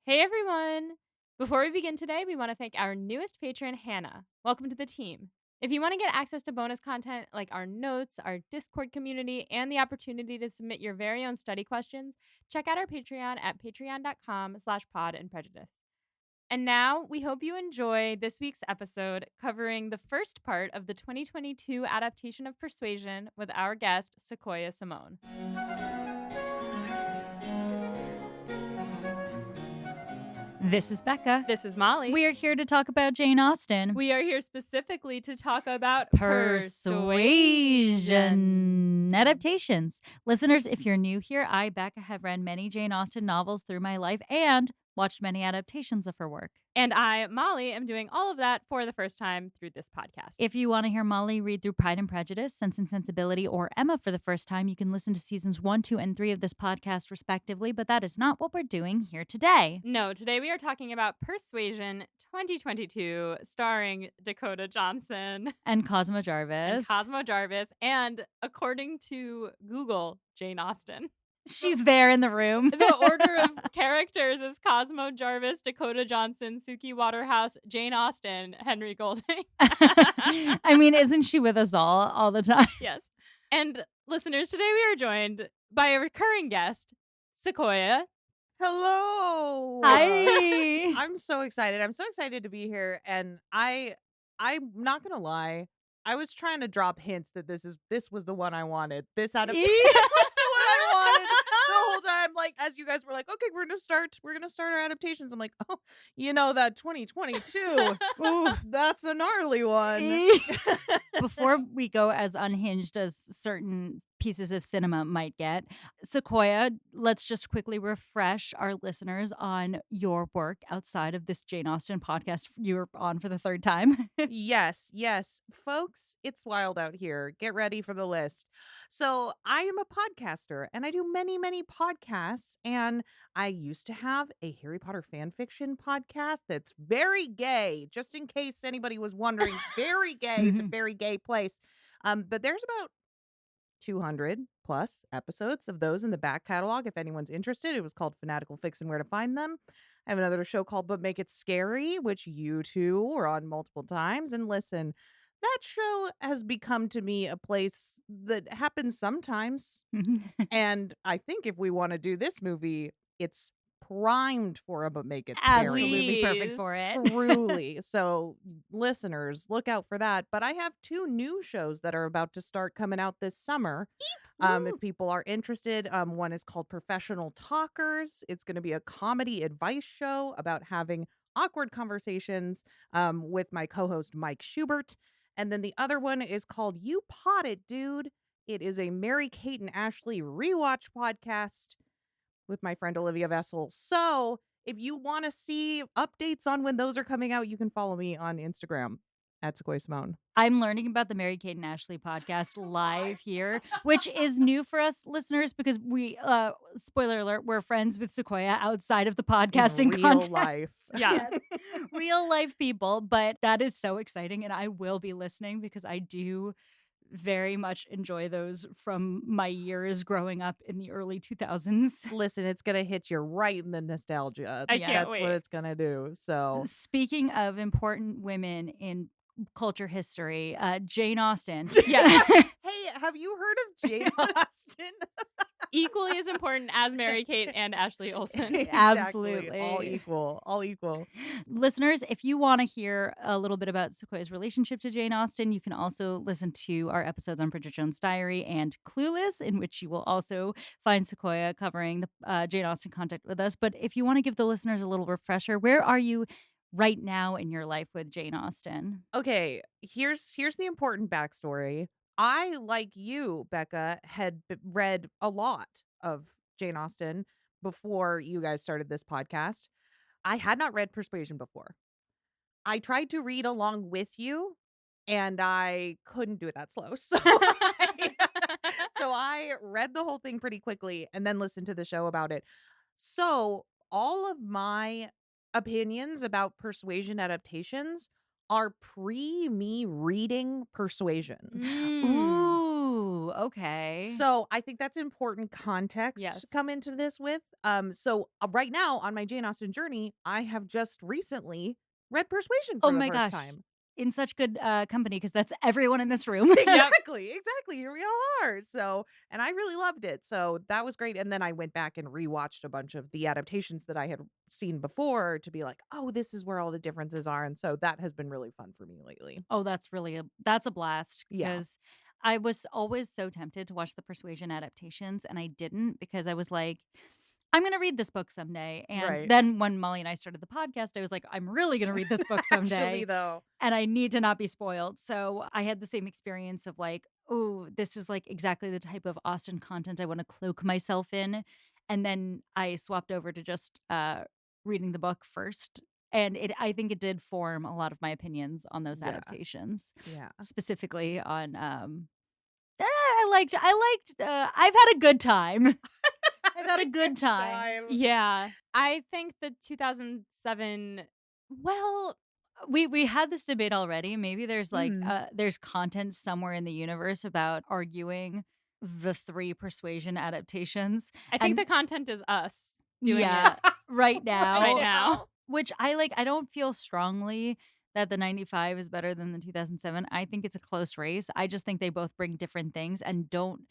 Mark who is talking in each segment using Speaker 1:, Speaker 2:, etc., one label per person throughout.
Speaker 1: Hey everyone! Before we begin today, we want to thank our newest patron, Hannah. Welcome to the team. If you want to get access to bonus content like our notes, our Discord community, and the opportunity to submit your very own study questions, check out our Patreon at patreon.com/pod and prejudice. And now we hope you enjoy this week's episode covering the first part of the 2022 adaptation of Persuasion with our guest, Sequoia Simone.
Speaker 2: This is Becca.
Speaker 1: This is Molly.
Speaker 2: We are here to talk about Jane Austen.
Speaker 1: We are here specifically to talk about
Speaker 2: Persuasion adaptations. Listeners, if you're new here, I, Becca, have read many Jane Austen novels through my life and watched many adaptations of her work.
Speaker 1: And I, Molly, am doing all of that for the first time through this podcast.
Speaker 2: If you want to hear Molly read through Pride and Prejudice, Sense and Sensibility, or Emma for the first time, you can listen to seasons 1, 2, and 3 of this podcast, respectively, but that is not what we're doing here today.
Speaker 1: No, today we are talking about Persuasion 2022, starring Dakota Johnson.
Speaker 2: And Cosmo Jarvis.
Speaker 1: And according to Google, Jane Austen.
Speaker 2: She's there in the room.
Speaker 1: The order of characters is Cosmo Jarvis, Dakota Johnson, Suki Waterhouse, Jane Austen, Henry Golding.
Speaker 2: I mean, isn't she with us all the time?
Speaker 1: Yes. And listeners, today we are joined by a recurring guest, Sequoia.
Speaker 3: Hello.
Speaker 2: Hi.
Speaker 3: I'm so excited. I'm so excited to be here. And I'm not gonna lie. I was trying to drop hints that this was the one I wanted. This adaptation was the one I wanted the whole time. Like, as you guys were like, okay, we're gonna start our adaptations. I'm like, oh, that 2022. Ooh, that's a gnarly one.
Speaker 2: Before we go as unhinged as certain pieces of cinema might get, Sequoia, let's just quickly refresh our listeners on your work outside of this Jane Austen podcast you're on for the third time.
Speaker 3: Yes. Folks, it's wild out here. Get ready for the list. So I am a podcaster and I do many, many podcasts. And I used to have a Harry Potter fan fiction podcast that's very gay, just in case anybody was wondering. Very gay. It's a very gay place. But there's about 200 plus episodes of those in the back catalog if anyone's interested. It was called Fanatical Fix and Where to Find Them. I have another show called But Make It Scary, which you two were on multiple times. And listen, that show has become to me a place that happens sometimes. And I think if we want to do this movie, it's primed for a But Make It Scary.
Speaker 2: Absolutely perfect for it.
Speaker 3: Truly. So listeners, look out for that. But I have 2 new shows that are about to start coming out this summer. If people are interested, one is called Professional Talkers. It's going to be a comedy advice show about having awkward conversations with my co-host Mike Schubert. And then the other one is called You Pot It, Dude. It is a Mary Kate and Ashley rewatch podcast with my friend Olivia Vessel. So if you want to see updates on when those are coming out, you can follow me on Instagram at Sequoia Simone.
Speaker 2: I'm learning about the Mary Kate and Ashley podcast live here, which is new for us listeners because we, spoiler alert, we're friends with Sequoia outside of the podcasting
Speaker 3: real
Speaker 2: context.
Speaker 3: life.
Speaker 1: Yeah.
Speaker 2: Yes. Real life people. But that is so exciting. And I will be listening because I do very much enjoy those from my years growing up in the early 2000s.
Speaker 3: Listen, it's going to hit you right in the nostalgia.
Speaker 1: I can't
Speaker 3: That's
Speaker 1: wait.
Speaker 3: what it's going to do. So
Speaker 2: Speaking of important women in culture history, Jane Austen.
Speaker 1: Yeah.
Speaker 3: Hey, have you heard of Jane Austen?
Speaker 1: Equally as important as Mary Kate and Ashley Olsen.
Speaker 3: Exactly.
Speaker 2: Absolutely.
Speaker 3: All equal.
Speaker 2: Listeners, if you want to hear a little bit about Sequoia's relationship to Jane Austen, you can also listen to our episodes on Bridget Jones' Diary and Clueless, in which you will also find Sequoia covering the Jane Austen content with us. But if you want to give the listeners a little refresher, where are you right now in your life with Jane Austen?
Speaker 3: Okay, here's the important backstory. I, like you, Becca, had read a lot of Jane Austen before you guys started this podcast. I had not read Persuasion before. I tried to read along with you, and I couldn't do it that slow. So I read the whole thing pretty quickly and then listened to the show about it. So all of my opinions about Persuasion adaptations are pre me reading Persuasion.
Speaker 2: Ooh. Ooh, okay.
Speaker 3: So I think that's important context
Speaker 1: Yes.
Speaker 3: to come into this with. Right now on my Jane Austen journey, I have just recently read Persuasion
Speaker 2: Oh
Speaker 3: for the
Speaker 2: my
Speaker 3: first
Speaker 2: gosh.
Speaker 3: time.
Speaker 2: In such good company, because that's everyone in this room.
Speaker 3: Exactly. Here we all are. So, and I really loved it. So that was great. And then I went back and rewatched a bunch of the adaptations that I had seen before to be like, oh, this is where all the differences are. And so that has been really fun for me lately.
Speaker 2: Oh, that's a blast
Speaker 3: Yeah.
Speaker 2: because I was always so tempted to watch the Persuasion adaptations and I didn't because I was like, I'm going to read this book someday. And
Speaker 3: Right.
Speaker 2: then when Molly and I started the podcast, I was like, I'm really going to read this book
Speaker 3: Actually,
Speaker 2: someday
Speaker 3: though.
Speaker 2: and I need to not be spoiled. So I had the same experience of like, oh, this is like exactly the type of Austen content I want to cloak myself in. And then I swapped over to just reading the book first. And I think it did form a lot of my opinions on those
Speaker 3: Yeah.
Speaker 2: adaptations,
Speaker 3: Yeah.
Speaker 2: specifically on. I've had a good time. I've had a good time.
Speaker 1: Yeah. I think the 2007, well,
Speaker 2: We had this debate already. Maybe there's like
Speaker 3: Mhm.
Speaker 2: there's content somewhere in the universe about arguing the 3 Persuasion adaptations.
Speaker 1: I think
Speaker 2: And
Speaker 1: the content is us doing
Speaker 2: yeah,
Speaker 1: it
Speaker 2: right
Speaker 1: right
Speaker 2: now,
Speaker 1: now.
Speaker 2: which I don't feel strongly that the 95 is better than the 2007. I think it's a close race. I just think they both bring different things and don't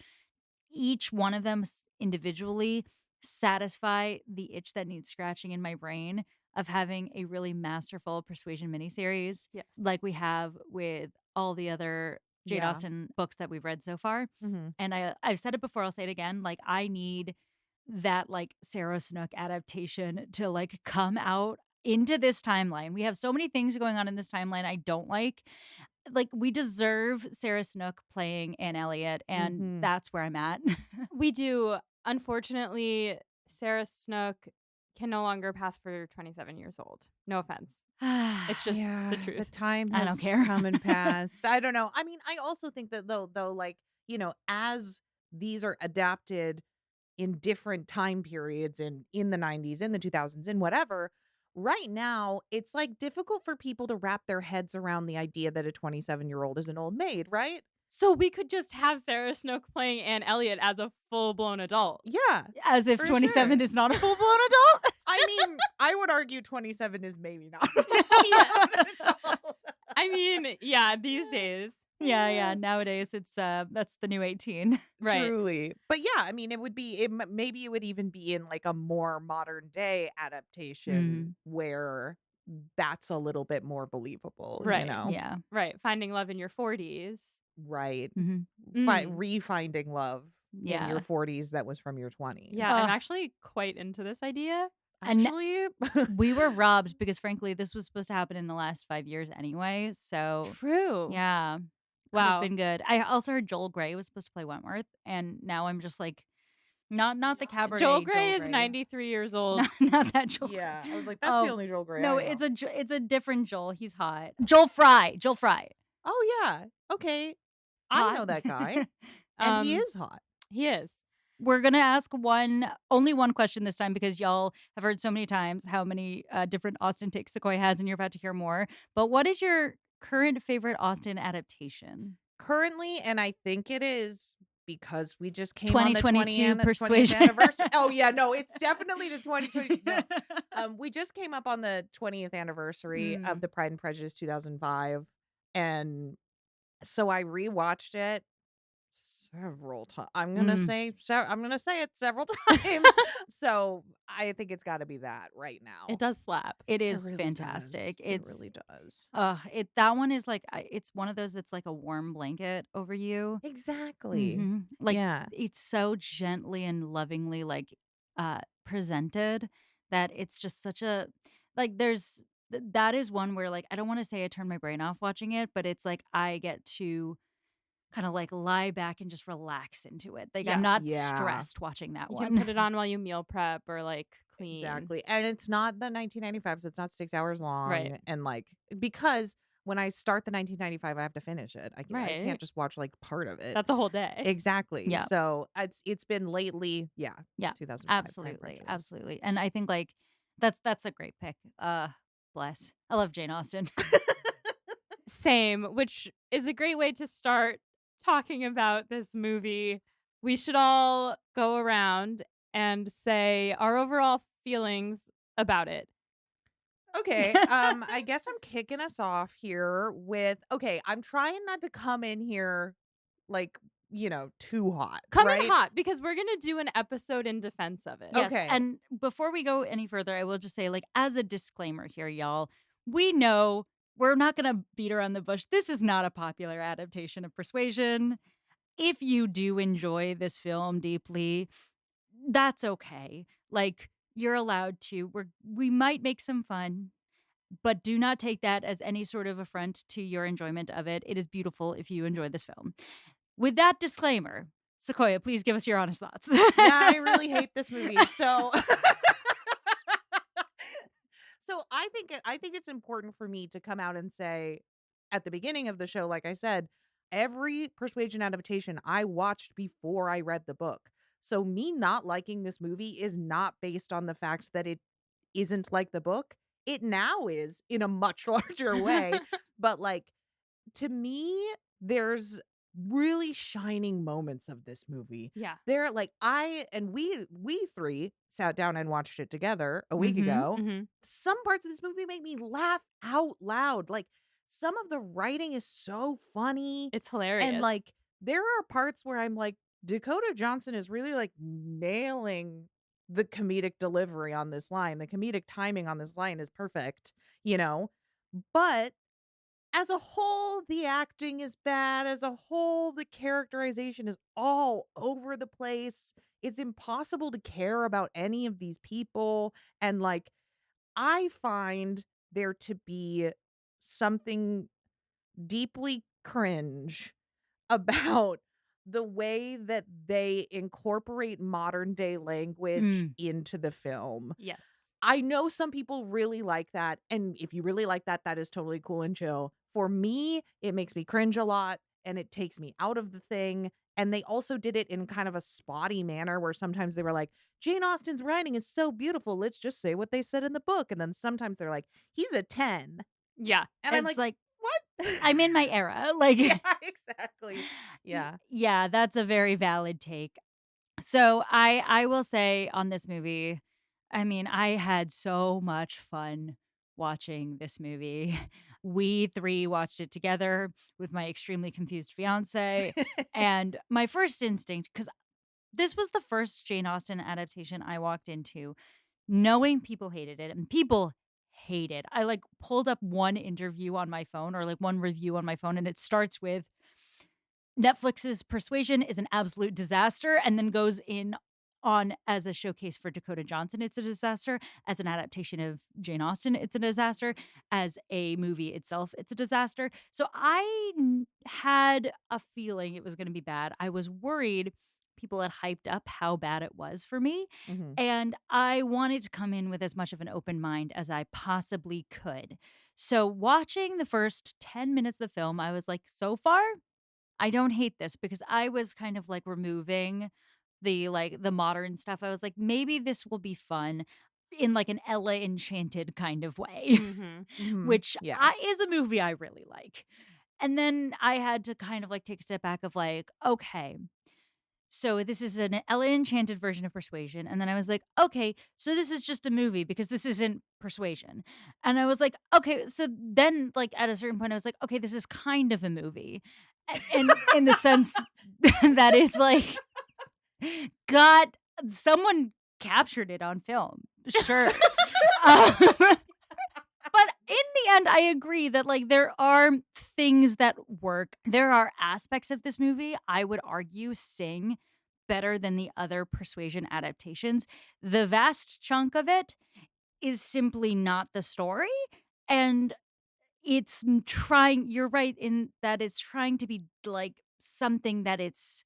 Speaker 2: each one of them individually satisfy the itch that needs scratching in my brain of having a really masterful Persuasion miniseries
Speaker 1: Yes.
Speaker 2: like we have with all the other Jane
Speaker 3: Yeah.
Speaker 2: Austen books that we've read so far.
Speaker 3: Mhm.
Speaker 2: And I've said it before, I'll say it again. Like I need that like Sarah Snook adaptation to like come out into this timeline. We have so many things going on in this timeline I don't like. Like we deserve Sarah Snook playing Anne Elliot, and
Speaker 3: Mhm.
Speaker 2: that's where I'm at.
Speaker 1: We do. Unfortunately, Sarah Snook can no longer pass for 27 years old. No offense. It's just
Speaker 3: Yeah,
Speaker 1: the
Speaker 3: the
Speaker 1: truth.
Speaker 3: time
Speaker 2: I don't
Speaker 3: has
Speaker 2: care.
Speaker 3: come and passed. I don't know. I mean, I also think that though, like, as these are adapted in different time periods in the 90s, in the 2000s, in whatever, right now, it's like difficult for people to wrap their heads around the idea that a 27-year-old is an old maid, right?
Speaker 1: So we could just have Sarah Snook playing Anne Elliot as a full-blown adult.
Speaker 3: Yeah,
Speaker 2: As if
Speaker 3: for
Speaker 2: 27
Speaker 3: sure.
Speaker 2: is not a full blown adult.
Speaker 3: I mean, I would argue 27 is maybe not.
Speaker 1: Yeah. I mean, yeah, these days.
Speaker 2: Yeah. Nowadays it's that's the new 18.
Speaker 1: Right.
Speaker 3: Truly. But yeah, I mean, maybe it would even be in like a more modern day adaptation where that's a little bit more believable,
Speaker 1: Right.
Speaker 2: Yeah.
Speaker 1: Right. Finding love in your 40s.
Speaker 3: Right.
Speaker 2: hmm
Speaker 3: Refinding love in
Speaker 2: Yeah.
Speaker 3: your 40s that was from your 20s.
Speaker 1: Yeah, I'm actually quite into this idea.
Speaker 2: And
Speaker 3: Actually,
Speaker 2: we were robbed because frankly this was supposed to happen in the last 5 years anyway. So
Speaker 1: True.
Speaker 2: yeah. Could
Speaker 1: Wow.
Speaker 2: have been good. I also heard Joel Grey was supposed to play Wentworth, and now I'm just like, not the cabaret.
Speaker 1: Joel Grey is 93 years old.
Speaker 2: Not that Joel.
Speaker 3: yeah,
Speaker 2: Grey.
Speaker 3: I was like, that's the
Speaker 2: Oh,
Speaker 3: only Joel Grey.
Speaker 2: no,
Speaker 3: I know.
Speaker 2: it's a different Joel. He's hot. Joel Fry.
Speaker 3: Oh yeah. Okay. I
Speaker 2: Hot.
Speaker 3: know that guy. And he is hot.
Speaker 1: He is.
Speaker 2: We're gonna ask only one question this time because y'all have heard so many times how many different Austen takes Sequoia has, and you're about to hear more. But what is your current favorite Austen adaptation?
Speaker 3: Currently, and I think it is because we just came on the
Speaker 2: 2022
Speaker 3: 20th
Speaker 2: Persuasion.
Speaker 3: anniversary. Oh yeah, no, it's definitely the 2020. No. We just came up on the 20th anniversary of the Pride and Prejudice 2005, and so I rewatched it several times. I'm gonna say it several times. So I think it's got to be that right now.
Speaker 1: It does slap.
Speaker 2: It is
Speaker 3: really
Speaker 2: fantastic.
Speaker 3: does. It really does.
Speaker 2: That one is like it's one of those that's like a warm blanket over you.
Speaker 3: Exactly.
Speaker 2: Like
Speaker 3: Yeah.
Speaker 2: it's so gently and lovingly like presented that it's just such a like that is one where like I don't want to say I turn my brain off watching it, but it's like I get to kind of like lie back and just relax into it. Like
Speaker 1: Yeah.
Speaker 2: I'm not
Speaker 3: Yeah.
Speaker 2: stressed watching that
Speaker 1: You
Speaker 2: one.
Speaker 1: can put it on while you meal prep or like clean.
Speaker 3: Exactly. And it's not the 1995, so it's not 6 hours long.
Speaker 1: Right.
Speaker 3: And like, because when I start the 1995, I have to finish it. I can't
Speaker 1: Right.
Speaker 3: just watch like part of it.
Speaker 1: That's a whole day.
Speaker 3: Exactly.
Speaker 2: Yeah.
Speaker 3: So it's been lately. Yeah.
Speaker 2: Yeah,
Speaker 3: 2005.
Speaker 2: absolutely. Absolutely. And I think like that's a great pick. Bless. I love Jane Austen.
Speaker 1: Same, which is a great way to start talking about this movie, we should all go around and say our overall feelings about it.
Speaker 3: Okay, I guess I'm kicking us off here with okay, I'm trying not to come in here like, too hot,
Speaker 1: Come in
Speaker 3: right?
Speaker 1: hot because we're gonna do an episode in defense of it.
Speaker 2: Yes,
Speaker 3: Okay.
Speaker 2: and before we go any further, I will just say, like, as a disclaimer here, y'all, we know we're not gonna beat around the bush. This is not a popular adaptation of Persuasion. If you do enjoy this film deeply, that's okay. Like, you're allowed to. We might make some fun, but do not take that as any sort of affront to your enjoyment of it. It is beautiful if you enjoy this film. With that disclaimer, Sequoia, please give us your honest thoughts.
Speaker 3: Yeah, I really hate this movie. So So I think it's important for me to come out and say at the beginning of the show, like I said, every Persuasion adaptation I watched before I read the book. So me not liking this movie is not based on the fact that it isn't like the book. It now is in a much larger way, but like to me, there's really shining moments of this movie.
Speaker 1: Yeah.
Speaker 3: There like I and we three sat down and watched it together a week
Speaker 2: Mhm.
Speaker 3: ago.
Speaker 1: Mhm.
Speaker 3: Some parts of this movie make me laugh out loud. Like some of the writing is so funny
Speaker 1: It's
Speaker 3: and
Speaker 1: hilarious.
Speaker 3: like there are parts where I'm like Dakota Johnson is really like nailing the comedic delivery on this line. The comedic timing on this line is perfect, you know. But as a whole, the acting is bad. As a whole, the characterization is all over the place. It's impossible to care about any of these people. And like, I find there to be something deeply cringe about the way that they incorporate modern day language
Speaker 2: Mm.
Speaker 3: into the film.
Speaker 1: Yes.
Speaker 3: I know some people really like that, and if you really like that, that is totally cool and chill. For me, it makes me cringe a lot, and it takes me out of the thing, and they also did it in kind of a spotty manner where sometimes they were like, "Jane Austen's writing is so beautiful, let's just say what they said in the book," and then sometimes they're like, "He's a 10."
Speaker 1: Yeah.
Speaker 3: And I'm
Speaker 2: It's
Speaker 3: like,
Speaker 2: like,
Speaker 3: "What?"
Speaker 2: I'm in my era. Like,
Speaker 3: Yeah, exactly. Yeah.
Speaker 2: yeah, that's a very valid take. So I will say on this movie, I mean, I had so much fun watching this movie. We three watched it together with my extremely confused fiance. And my first instinct, because this was the first Jane Austen adaptation I walked into, knowing people hated it, and people hate it. I like pulled up one interview on my phone or like one review on my phone, and it starts with Netflix's Persuasion is an absolute disaster, and then goes in on as a showcase for Dakota Johnson, it's a disaster. As an adaptation of Jane Austen, it's a disaster. As a movie itself, it's a disaster. So had a feeling it was going to be bad. I was worried people had hyped up how bad it was for me.
Speaker 3: Mhm.
Speaker 2: And I wanted to come in with as much of an open mind as I possibly could. So, watching the first 10 minutes of the film, I was like, so far, I don't hate this because I was kind of like removing the modern stuff. I was like, maybe this will be fun in like an Ella Enchanted kind of way,
Speaker 1: Mhm.
Speaker 3: Mhm.
Speaker 2: which
Speaker 3: Yeah.
Speaker 2: is a movie I really like. And then I had to kind of like take a step back of like, okay, so this is an Ella Enchanted version of Persuasion. And then I was like, okay, so this is just a movie because this isn't Persuasion. And I was like, okay, so then like at a certain point, I was like, okay, this is kind of a movie. And in the sense that it's like, God, someone captured it on film. Sure. Um, but in the end, I agree that like there are things that work. There are aspects of this movie I would argue sing better than the other Persuasion adaptations. The vast chunk of it is simply not the story, and trying. You're right in that it's trying to be like something that it's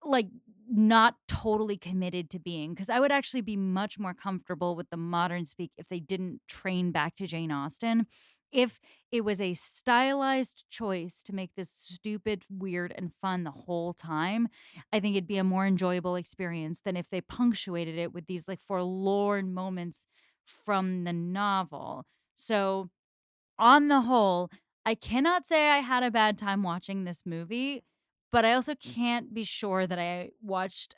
Speaker 2: like, not totally committed to being, because I would actually be much more comfortable with the modern speak if they didn't train back to Jane Austen. If it was a stylized choice to make this stupid, weird, and fun the whole time, I think it'd be a more enjoyable experience than if they punctuated it with these, like, forlorn moments from the novel. So, on the whole, I cannot say I had a bad time watching this movie, but I also can't be sure that I watched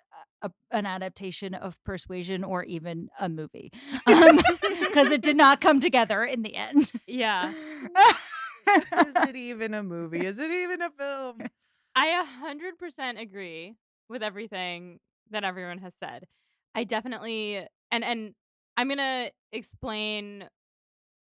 Speaker 2: an adaptation of Persuasion or even a movie, because it did not come together in the end.
Speaker 1: Yeah.
Speaker 3: Is it even a movie? Is it even a film?
Speaker 1: I 100% agree with everything that everyone has said. I definitely and I'm going to explain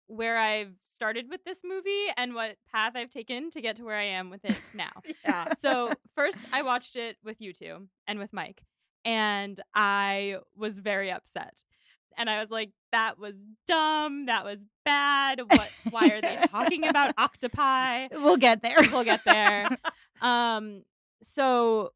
Speaker 1: where I've started with this movie and what path I've taken to get to where I am with it now.
Speaker 3: Yeah.
Speaker 1: So, first I watched it with you two and with Mike, and I was very upset. And I was like, that was dumb. That was bad. Why are they talking about octopi?
Speaker 2: We'll get there.
Speaker 1: We'll get there. Um, so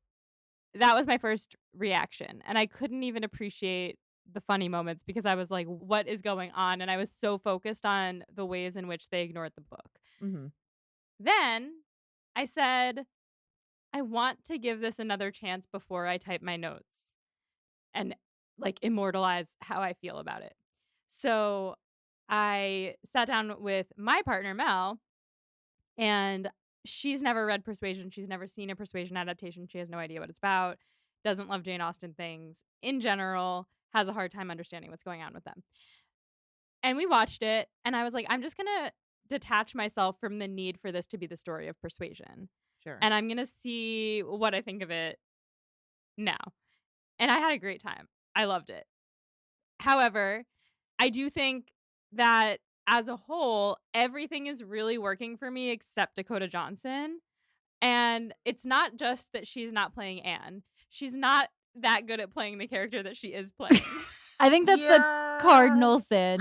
Speaker 1: that was my first reaction. And I couldn't even appreciate the funny moments because I was like, what is going on? And I was so focused on the ways in which they ignored the book.
Speaker 3: Mhm.
Speaker 1: Then I said, I want to give this another chance before I type my notes and like immortalize how I feel about it. So I sat down with my partner, Mel, and she's never read Persuasion. She's never seen a Persuasion adaptation. She has no idea what it's about, doesn't love Jane Austen things in general, has a hard time understanding what's going on with them. And we watched it, and I was like, I'm just going to detach myself from the need for this to be the story of Persuasion.
Speaker 3: Sure.
Speaker 1: And I'm going to see what I think of it now. And I had a great time. I loved it. However, I do think that as a whole, everything is really working for me except Dakota Johnson. And it's not just that she's not playing Anne. She's not that good at playing the character that she is playing.
Speaker 2: I think that's the
Speaker 3: Yeah.
Speaker 2: cardinal sin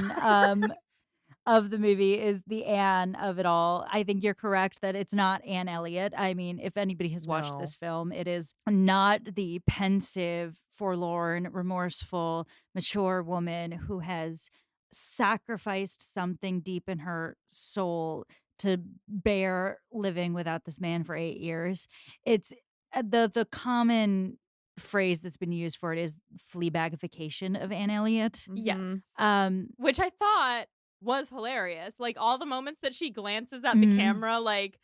Speaker 2: of the movie is the Anne of it all. I think you're correct that it's not Anne Elliot. I mean, if anybody has watched
Speaker 3: No.
Speaker 2: this film, it is not the pensive, forlorn, remorseful, mature woman who has sacrificed something deep in her soul to bear living without this man for 8 years. It's the common phrase that's been used for it is Fleabagification of Anne Elliot.
Speaker 3: Mhm.
Speaker 1: Yes. Which I thought was hilarious. Like all the moments that she glances at the camera like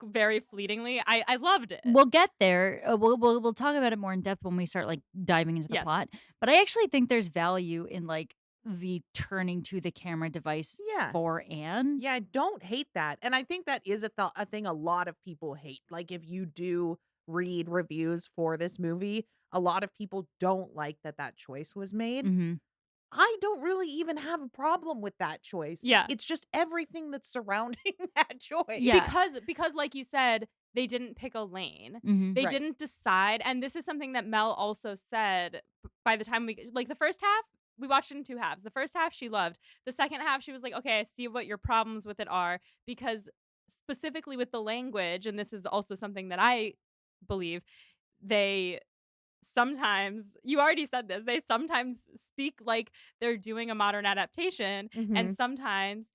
Speaker 1: very fleetingly. I loved it.
Speaker 2: We'll get there. We'll talk about it more in depth when we start like diving into the
Speaker 1: Yes.
Speaker 2: plot. But I actually think there's value in like the turning to the camera device
Speaker 3: Yeah.
Speaker 2: for Anne.
Speaker 3: Yeah, I don't hate that. And I think that is a thing a lot of people hate. Like if you do read reviews for this movie, a lot of people don't like that choice was made.
Speaker 2: Mm-hmm.
Speaker 3: I don't really even have a problem with that choice.
Speaker 1: Yeah.
Speaker 3: It's just everything that's surrounding that choice.
Speaker 2: Yeah.
Speaker 1: Because like you said, they didn't pick a lane.
Speaker 2: Mm-hmm.
Speaker 1: They
Speaker 3: Right.
Speaker 1: didn't decide. And this is something that Mel also said by the time we like the first half, we watched it in 2 halves. The first half she loved. The second half she was like, "Okay, I see what your problems with it are," because specifically with the language, and this is also something that I believe, they sometimes you already said this, they sometimes speak like they're doing a modern adaptation, and
Speaker 3: Mhm.
Speaker 1: sometimes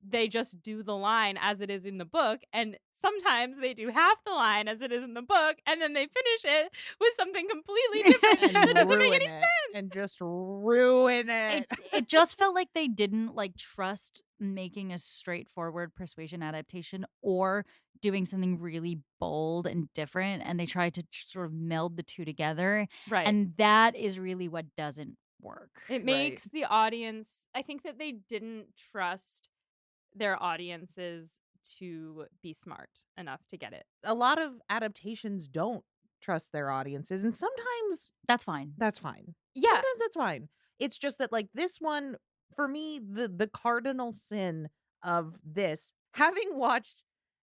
Speaker 1: they just do the line as it is in the book, and sometimes they do half the line as it is in the book, and then they finish it with something completely different
Speaker 3: And
Speaker 1: that doesn't make
Speaker 3: ruin
Speaker 1: any
Speaker 3: it.
Speaker 1: sense.
Speaker 3: And just ruin it.
Speaker 2: It just felt like they didn't like trust making a straightforward Persuasion adaptation or doing something really bold and different, and they tried to sort of meld the two together,
Speaker 1: Right.
Speaker 2: and that is really what doesn't work.
Speaker 1: It makes the audience, I think that they didn't trust their audiences to be smart enough to get it.
Speaker 3: A lot of adaptations don't trust their audiences, and sometimes
Speaker 2: That's fine.
Speaker 3: that's fine.
Speaker 1: Yeah.
Speaker 3: Sometimes that's fine. It's just that like this one for me the cardinal sin of this having watched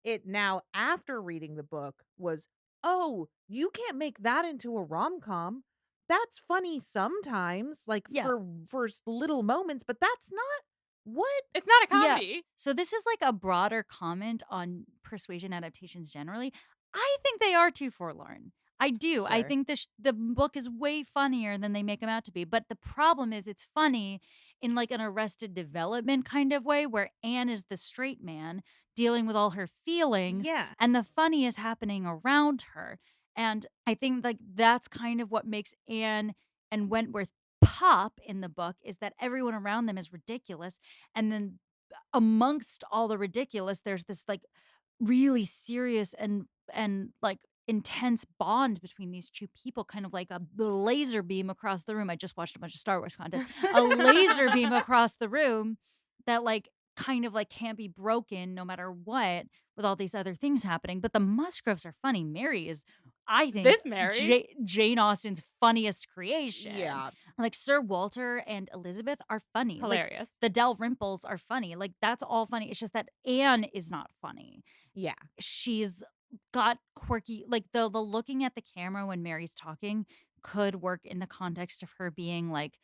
Speaker 3: it now after reading the book was, "Oh, you can't make that into a rom-com. That's funny sometimes like
Speaker 2: Yeah.
Speaker 3: for little moments, but that's not what."
Speaker 1: It's not a
Speaker 2: Yeah.
Speaker 1: comedy.
Speaker 2: So this is like a broader comment on Persuasion adaptations generally. I think they are too forlorn. I do. I
Speaker 3: Sure.
Speaker 2: think the book is way funnier than they make them out to be. But the problem is it's funny in like an Arrested Development kind of way where Anne is the straight man dealing with all her feelings
Speaker 3: Yeah.
Speaker 2: and the funny is happening around her. And I think like that's kind of what makes Anne and Wentworth pop in the book is that everyone around them is ridiculous and then amongst all the ridiculous, there's this like really serious and like intense bond between these two people, kind of like a the laser beam across the room. I just watched a bunch of Star Wars content. A laser beam across the room that like kind of like can't be broken no matter what, with all these other things happening. But the Musgroves are funny. Mary is, I think,
Speaker 1: This Mary?
Speaker 2: Jane Austen's funniest creation.
Speaker 3: Yeah.
Speaker 2: Like Sir Walter and Elizabeth are funny. Like
Speaker 1: Hilarious.
Speaker 2: the Dalrymples are funny. Like that's all funny. It's just that Anne is not funny.
Speaker 3: Yeah.
Speaker 2: She's got quirky, like the looking at the camera when Mary's talking could work in the context of her being like,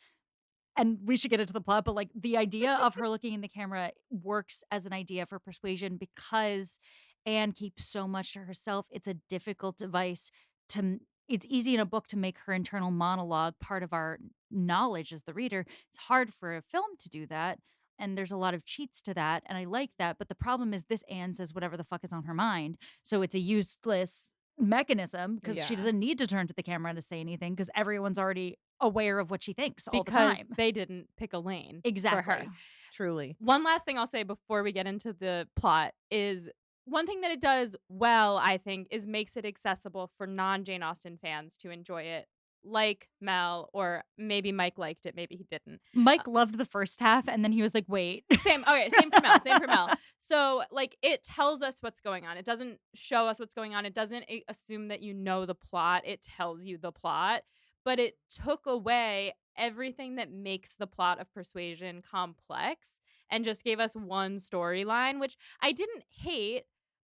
Speaker 2: and we should get into the plot, but like the idea of her looking in the camera works as an idea for persuasion because Anne keeps so much to herself. It's a difficult device to it's easy in a book to make her internal monologue part of our knowledge as the reader. It's hard for a film to do that. And there's a lot of cheats to that. And I like that. But the problem is this Anne says whatever the fuck is on her mind. So it's a useless mechanism because she
Speaker 3: Yeah.
Speaker 2: doesn't need to turn to the camera to say anything because everyone's already aware of what she thinks all the
Speaker 1: Because
Speaker 2: time.
Speaker 1: they didn't pick a lane for
Speaker 2: Exactly.
Speaker 1: her.
Speaker 3: Truly.
Speaker 1: One last thing I'll say before we get into the plot is one thing that it does well, I think, is makes it accessible for non-Jane Austen fans to enjoy it, like Mel, or maybe Mike liked it, maybe he didn't.
Speaker 2: Mike loved the first half and then he was like, wait.
Speaker 1: Same. Okay, same for Mel. Same for Mel. So, like, it tells us what's going on. It doesn't show us what's going on. It doesn't assume that you know the plot. It tells you the plot, but it took away everything that makes the plot of Persuasion complex and just gave us one storyline, which I didn't hate,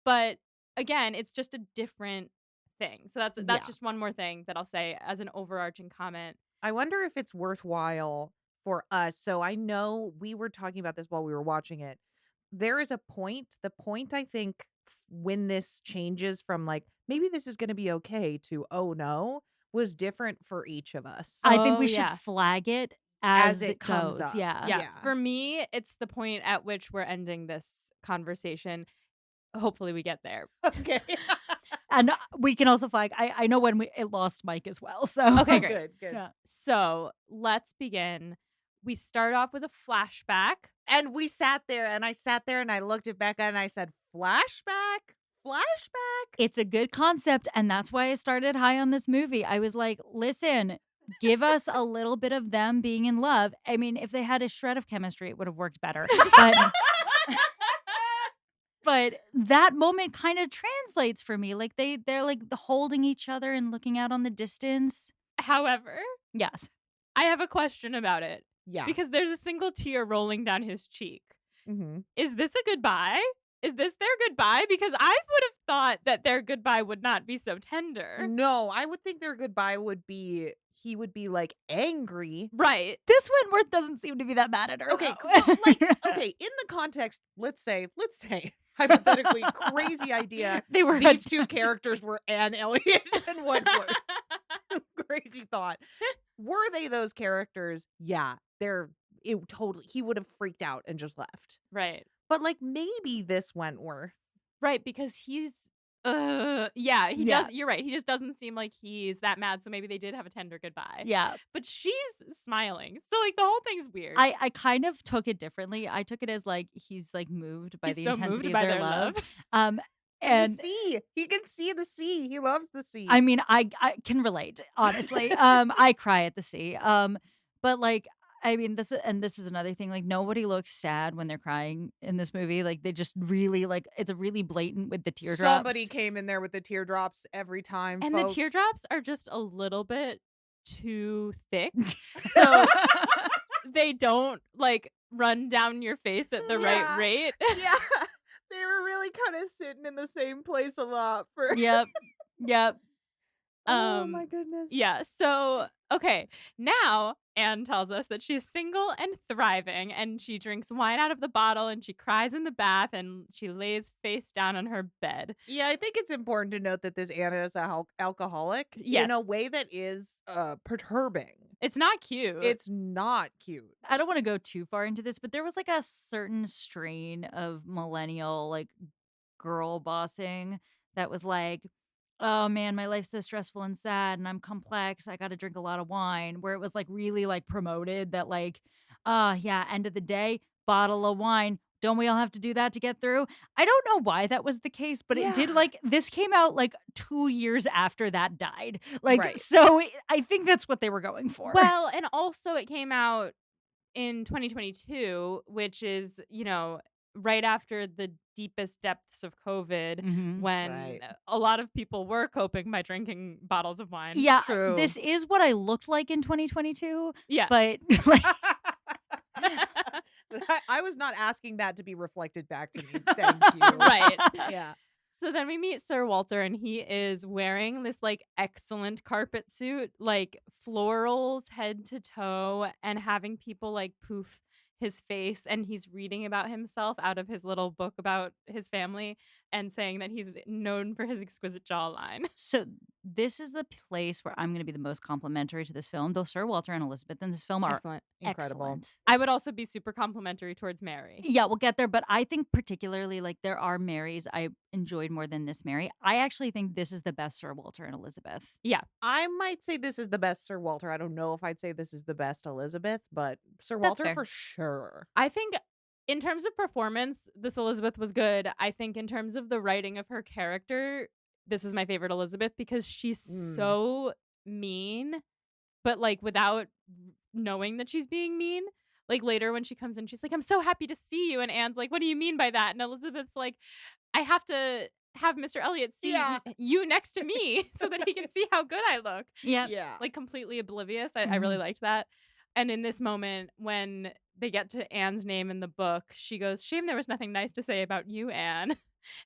Speaker 1: but again, it's just a different thing. So that's
Speaker 2: Yeah.
Speaker 1: just one more thing that I'll say as an overarching comment.
Speaker 3: I wonder if it's worthwhile for us. So I know we were talking about this while we were watching it. There is a point, the point I think when this changes from like, maybe this is going to be okay to, oh no, was different for each of us.
Speaker 2: I think
Speaker 1: Oh,
Speaker 2: we should
Speaker 1: yeah.
Speaker 2: flag it
Speaker 3: As
Speaker 2: as
Speaker 3: it
Speaker 2: it
Speaker 3: comes
Speaker 2: goes.
Speaker 3: up.
Speaker 2: Yeah.
Speaker 1: Yeah.
Speaker 3: Yeah.
Speaker 1: For me, it's the point at which we're ending this conversation. Hopefully we get there.
Speaker 3: Okay.
Speaker 2: And we can also flag, I know when it lost Mike as well. So
Speaker 1: Okay, great.
Speaker 3: Good, good.
Speaker 2: Yeah.
Speaker 1: So let's begin. We start off with a flashback.
Speaker 3: And we sat there and I sat there and I looked at Becca and I said, flashback, flashback.
Speaker 2: It's a good concept, and that's why I started high on this movie. I was like, listen, give us a little bit of them being in love. I mean, if they had a shred of chemistry, it would have worked better. But that moment kind of translates for me. Like they're like holding each other and looking out on the distance.
Speaker 1: However,
Speaker 2: Yes.
Speaker 1: I have a question about it
Speaker 3: Yeah.
Speaker 1: because there's a single tear rolling down his cheek.
Speaker 3: Mm-hmm.
Speaker 1: Is this a goodbye? Is this their goodbye? Because I would have thought that their goodbye would not be so tender.
Speaker 3: No, I would think their goodbye would be, he would be like angry.
Speaker 1: Right.
Speaker 2: This Wentworth doesn't seem to be that mad at her.
Speaker 3: Okay,
Speaker 2: though.
Speaker 3: well, like, okay, in the context, let's say, hypothetically, crazy idea.
Speaker 2: They were
Speaker 3: These two characters were Anne Elliot and Wentworth. Crazy thought. Were they those characters? Yeah, he would have freaked out and just left.
Speaker 1: Right.
Speaker 3: But like maybe this Wentworth.
Speaker 1: Right, because he
Speaker 2: Yeah.
Speaker 1: does. You're right. He just doesn't seem like he's that mad. So maybe they did have a tender goodbye.
Speaker 2: Yeah.
Speaker 1: But she's smiling. So like the whole thing's weird.
Speaker 2: I kind of took it differently. I took it as like he's like moved by
Speaker 1: He's
Speaker 2: the
Speaker 1: so
Speaker 2: intensity
Speaker 1: moved
Speaker 2: of
Speaker 1: by
Speaker 2: their
Speaker 1: their
Speaker 2: love.
Speaker 1: love.
Speaker 2: And
Speaker 3: the sea. He can see the sea. He loves the sea.
Speaker 2: I mean, I can relate, honestly. I cry at the sea. But like, I mean, this is another thing. Like, nobody looks sad when they're crying in this movie. Like, they just really like it's a really blatant with the teardrops.
Speaker 3: Somebody came in there with the teardrops every time.
Speaker 1: And
Speaker 3: folks.
Speaker 1: the teardrops are just a little bit too thick. So they don't like run down your face at the
Speaker 3: Yeah.
Speaker 1: right rate.
Speaker 3: Yeah. They were really kind of sitting in the same place a lot for
Speaker 2: Yep. Yep.
Speaker 3: Oh my goodness.
Speaker 1: Yeah. So, okay. Now Anne tells us that she's single and thriving, and she drinks wine out of the bottle, and she cries in the bath, and she lays face down on her bed.
Speaker 3: Yeah, I think it's important to note that this Anna is an alcoholic
Speaker 1: Yes.
Speaker 3: in a way that is perturbing.
Speaker 1: It's not cute.
Speaker 3: It's not cute.
Speaker 2: I don't want to go too far into this, but there was like a certain strain of millennial like girl bossing that was like, oh man, my life's so stressful and sad and I'm complex. I got to drink a lot of wine, where it was like really like promoted that like, yeah, end of the day, bottle of wine, Don't we all have to do that to get through? I don't know why that was the case, but it did,
Speaker 3: Yeah.
Speaker 2: like, this came out, like, 2 years after that died. Like,
Speaker 3: Right.
Speaker 2: so I think that's what they were going for.
Speaker 1: Well, and also it came out in 2022, which is, right after the deepest depths of COVID
Speaker 2: Mhm.
Speaker 1: when
Speaker 3: Right.
Speaker 1: a lot of people were coping by drinking bottles of wine.
Speaker 2: Yeah,
Speaker 3: True.
Speaker 2: this is what I looked like in 2022,
Speaker 1: Yeah.
Speaker 2: but, like
Speaker 3: I was not asking that to be reflected back to me. Thank you.
Speaker 1: Right.
Speaker 3: Yeah.
Speaker 1: So then we meet Sir Walter, and he is wearing this like excellent carpet suit, like florals head to toe, and having people like poof his face. And he's reading about himself out of his little book about his family and saying that he's known for his exquisite jawline.
Speaker 2: So this is the place where I'm gonna be the most complimentary to this film, though Sir Walter and Elizabeth in this film are
Speaker 1: Excellent.
Speaker 3: Incredible.
Speaker 2: excellent.
Speaker 1: I would also be super complimentary towards Mary.
Speaker 2: Yeah, we'll get there, but I think particularly, like, there are Marys I enjoyed more than this Mary. I actually think this is the best Sir Walter and Elizabeth.
Speaker 1: Yeah.
Speaker 3: I might say this is the best Sir Walter. I don't know if I'd say this is the best Elizabeth, but Sir
Speaker 2: That's
Speaker 3: Walter
Speaker 2: fair.
Speaker 3: for sure.
Speaker 1: I think in terms of performance, this Elizabeth was good. I think in terms of the writing of her character, this was my favorite Elizabeth because she's
Speaker 3: Mm.
Speaker 1: so mean, but like without knowing that she's being mean. Like later when she comes in, she's like, "I'm so happy to see you." And Anne's like, "What do you mean by that?" And Elizabeth's like, "I have to have Mr. Elliot see
Speaker 3: Yeah.
Speaker 1: you next to me so that he can see how good I look."
Speaker 2: Yep.
Speaker 3: Yeah.
Speaker 1: Like completely oblivious. I really
Speaker 2: Mhm.
Speaker 1: liked that. And in this moment, when they get to Anne's name in the book, she goes, "Shame there was nothing nice to say about you, Anne."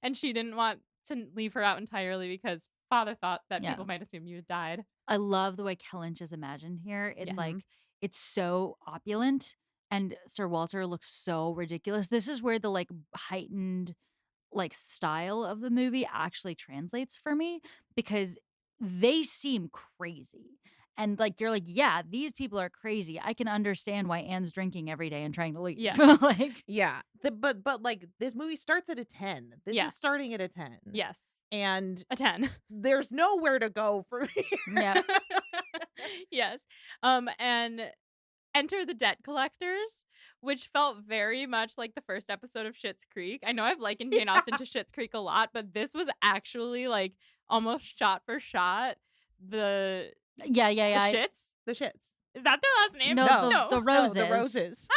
Speaker 1: And she didn't want to leave her out entirely because father thought that
Speaker 2: Yeah.
Speaker 1: people might assume you had died.
Speaker 2: I love the way Kellynch is imagined here. It's
Speaker 1: Yes.
Speaker 2: like
Speaker 3: Mhm.
Speaker 2: it's so opulent and Sir Walter looks so ridiculous. This is where the, like, heightened, like, style of the movie actually translates for me because they seem crazy. And, like, you're like, "Yeah, these people are crazy. I can understand why Anne's drinking every day and trying to leave."
Speaker 1: Yeah.
Speaker 2: Like
Speaker 3: Yeah. But like this movie starts at a 10. This
Speaker 1: Yeah.
Speaker 3: is starting at a 10.
Speaker 1: Yes.
Speaker 3: And
Speaker 1: A 10.
Speaker 3: there's nowhere to go from
Speaker 2: Yeah.
Speaker 3: here.
Speaker 1: Yes. And enter the debt collectors, which felt very much like the first episode of Schitt's Creek. I know I've likened Jane Austen to Schitt's Creek a lot, but this was actually like almost shot for shot the
Speaker 2: Yeah, yeah,
Speaker 1: the
Speaker 2: yeah.
Speaker 1: Shits.
Speaker 3: The shits.
Speaker 1: Is that their last name?
Speaker 2: No,
Speaker 3: No.
Speaker 2: the
Speaker 3: No,
Speaker 2: roses.
Speaker 3: the roses.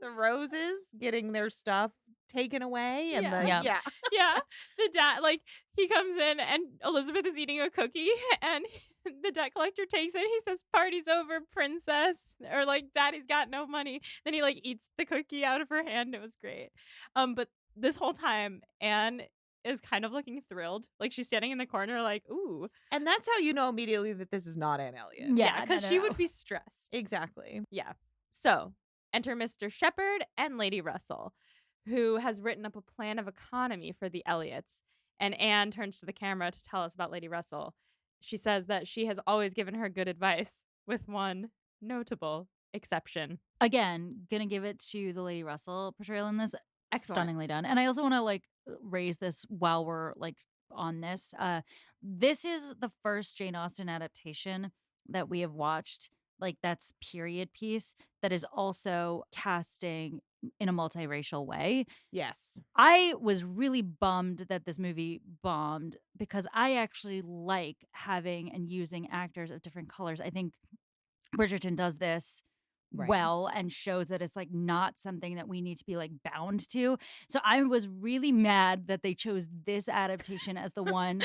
Speaker 3: The roses getting their stuff taken away and
Speaker 1: Yeah.
Speaker 3: the
Speaker 2: Yep.
Speaker 3: yeah.
Speaker 1: Yeah. The dad, like, he comes in and Elizabeth is eating a cookie and the debt collector takes it. He says, "Party's over, princess." Or like, "Daddy's got no money." Then he like eats the cookie out of her hand. It was great. But this whole time, Anne is kind of looking thrilled. Like she's standing in the corner, like, "Ooh."
Speaker 3: And that's how you know immediately that this is not Anne Elliot.
Speaker 2: Yeah,
Speaker 1: Yeah, because
Speaker 2: no,
Speaker 1: she
Speaker 2: no.
Speaker 1: would be stressed.
Speaker 3: Exactly.
Speaker 1: Yeah. So enter Mr. Shepherd and Lady Russell, who has written up a plan of economy for the Elliots. And Anne turns to the camera to tell us about Lady Russell. She says that she has always given her good advice, with one notable exception.
Speaker 2: Again, gonna give it to the Lady Russell portrayal in this.
Speaker 1: Excellent.
Speaker 2: Stunningly done. And I also want to like raise this while we're like on this. This is the first Jane Austen adaptation that we have watched, like that's period piece that is also casting in a multiracial way.
Speaker 3: Yes.
Speaker 2: I was really bummed that this movie bombed because I actually like having and using actors of different colors. I think Bridgerton does this
Speaker 3: Right.
Speaker 2: well and shows that it's like not something that we need to be like bound to. So I was really mad that they chose this adaptation as the one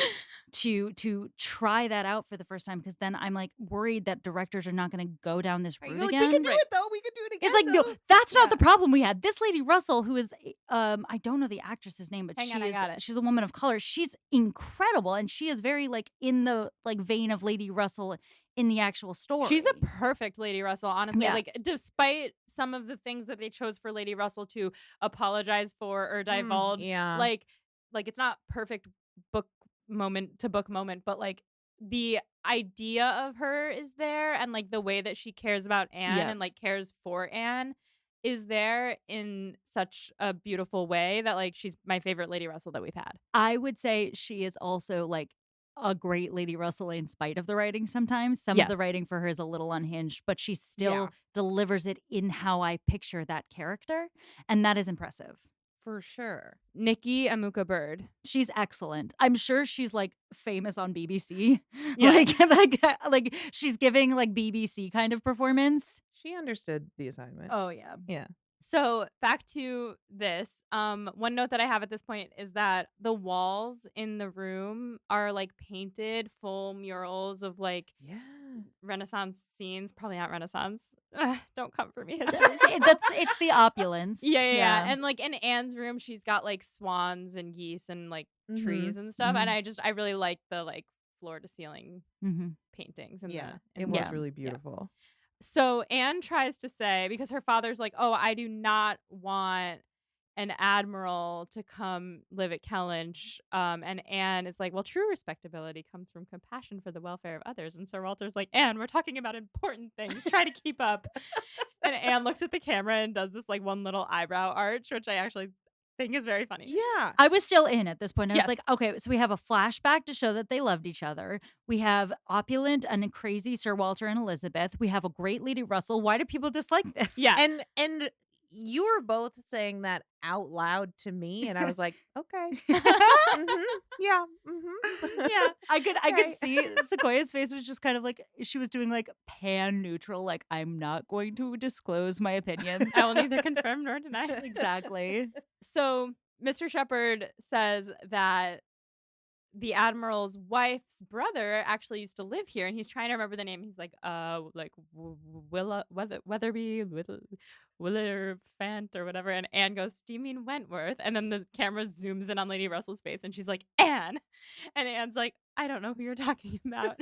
Speaker 2: to try that out for the first time because then I'm like worried that directors are not going to go down this
Speaker 3: Right,
Speaker 2: route
Speaker 3: you're like,
Speaker 2: again.
Speaker 3: we could do
Speaker 1: Right.
Speaker 3: it though. We could do it again.
Speaker 2: It's like no,
Speaker 3: though."
Speaker 2: that's not
Speaker 3: Yeah.
Speaker 2: the problem we had. This Lady Russell, who is, I don't know the actress's name, but
Speaker 1: Hang on, I got it.
Speaker 2: she's a woman of color. She's incredible, and she is very like in the like vein of Lady Russell in the actual story.
Speaker 1: She's a perfect Lady Russell, honestly.
Speaker 2: Yeah.
Speaker 1: Like, despite some of the things that they chose for Lady Russell to apologize for or divulge,
Speaker 3: yeah.
Speaker 1: like it's not perfect book moment to book moment, but like the idea of her is there, and like the way that she cares about Anne
Speaker 2: Yeah.
Speaker 1: and like cares for Anne is there in such a beautiful way that like she's my favorite Lady Russell that we've had.
Speaker 2: I would say she is also like a great Lady Russell in spite of the writing sometimes. Some of the
Speaker 1: Yes.
Speaker 2: writing for her is a little unhinged, but she
Speaker 3: Yeah.
Speaker 2: still delivers it in how I picture that character, and that is impressive.
Speaker 3: For sure.
Speaker 1: Nikki Amuka Bird.
Speaker 2: She's excellent. I'm sure she's, like, famous on BBC.
Speaker 1: Yeah.
Speaker 2: Like, she's giving, like, BBC kind of performance.
Speaker 3: She understood the assignment.
Speaker 2: Oh, yeah.
Speaker 3: Yeah.
Speaker 1: So back to this. One note that I have at this point is that the walls in the room are like painted full murals of like
Speaker 3: Yeah.
Speaker 1: Renaissance scenes. Probably not Renaissance. Don't come for me, history.
Speaker 2: It's the opulence.
Speaker 1: Yeah. And like in Anne's room, she's got like swans and geese and like trees and stuff. And I really like the like floor to ceiling
Speaker 2: Mhm.
Speaker 1: paintings. And
Speaker 3: Yeah.
Speaker 1: the,
Speaker 3: It
Speaker 1: and
Speaker 3: was
Speaker 1: the-
Speaker 3: really
Speaker 1: yeah.
Speaker 3: beautiful.
Speaker 1: So Anne tries to say, because her father's like, oh, I do not want an admiral to come live at Kellynch. And Anne is like, well, true respectability comes from compassion for the welfare of others. And Sir Walter's like, Anne, we're talking about important things. Try to keep up. And Anne looks at the camera and does this like one little eyebrow arch, which I actually think is very funny.
Speaker 3: Yeah.
Speaker 2: I was still in at this point. I was like,
Speaker 1: Yes.
Speaker 2: okay, so we have a flashback to show that they loved each other. We have opulent and crazy Sir Walter and Elizabeth. We have a great Lady Russell. Why do people dislike this?
Speaker 1: Yeah.
Speaker 3: And you were both saying that out loud to me, and I was like, okay. Yeah.
Speaker 2: Yeah, I could
Speaker 3: Okay.
Speaker 2: see Sequoia's face was just kind of like she was doing like pan neutral, like I'm not going to disclose my opinions.
Speaker 1: I will neither confirm nor deny.
Speaker 2: Exactly.
Speaker 1: So Mr. Shepherd says that the admiral's wife's brother actually used to live here, and he's trying to remember the name. He's like, Weatherby, Willerfant or whatever. And Anne goes, do you mean Wentworth? And then the camera zooms in on Lady Russell's face, and she's like, Anne. And Anne's like, I don't know who you're talking about.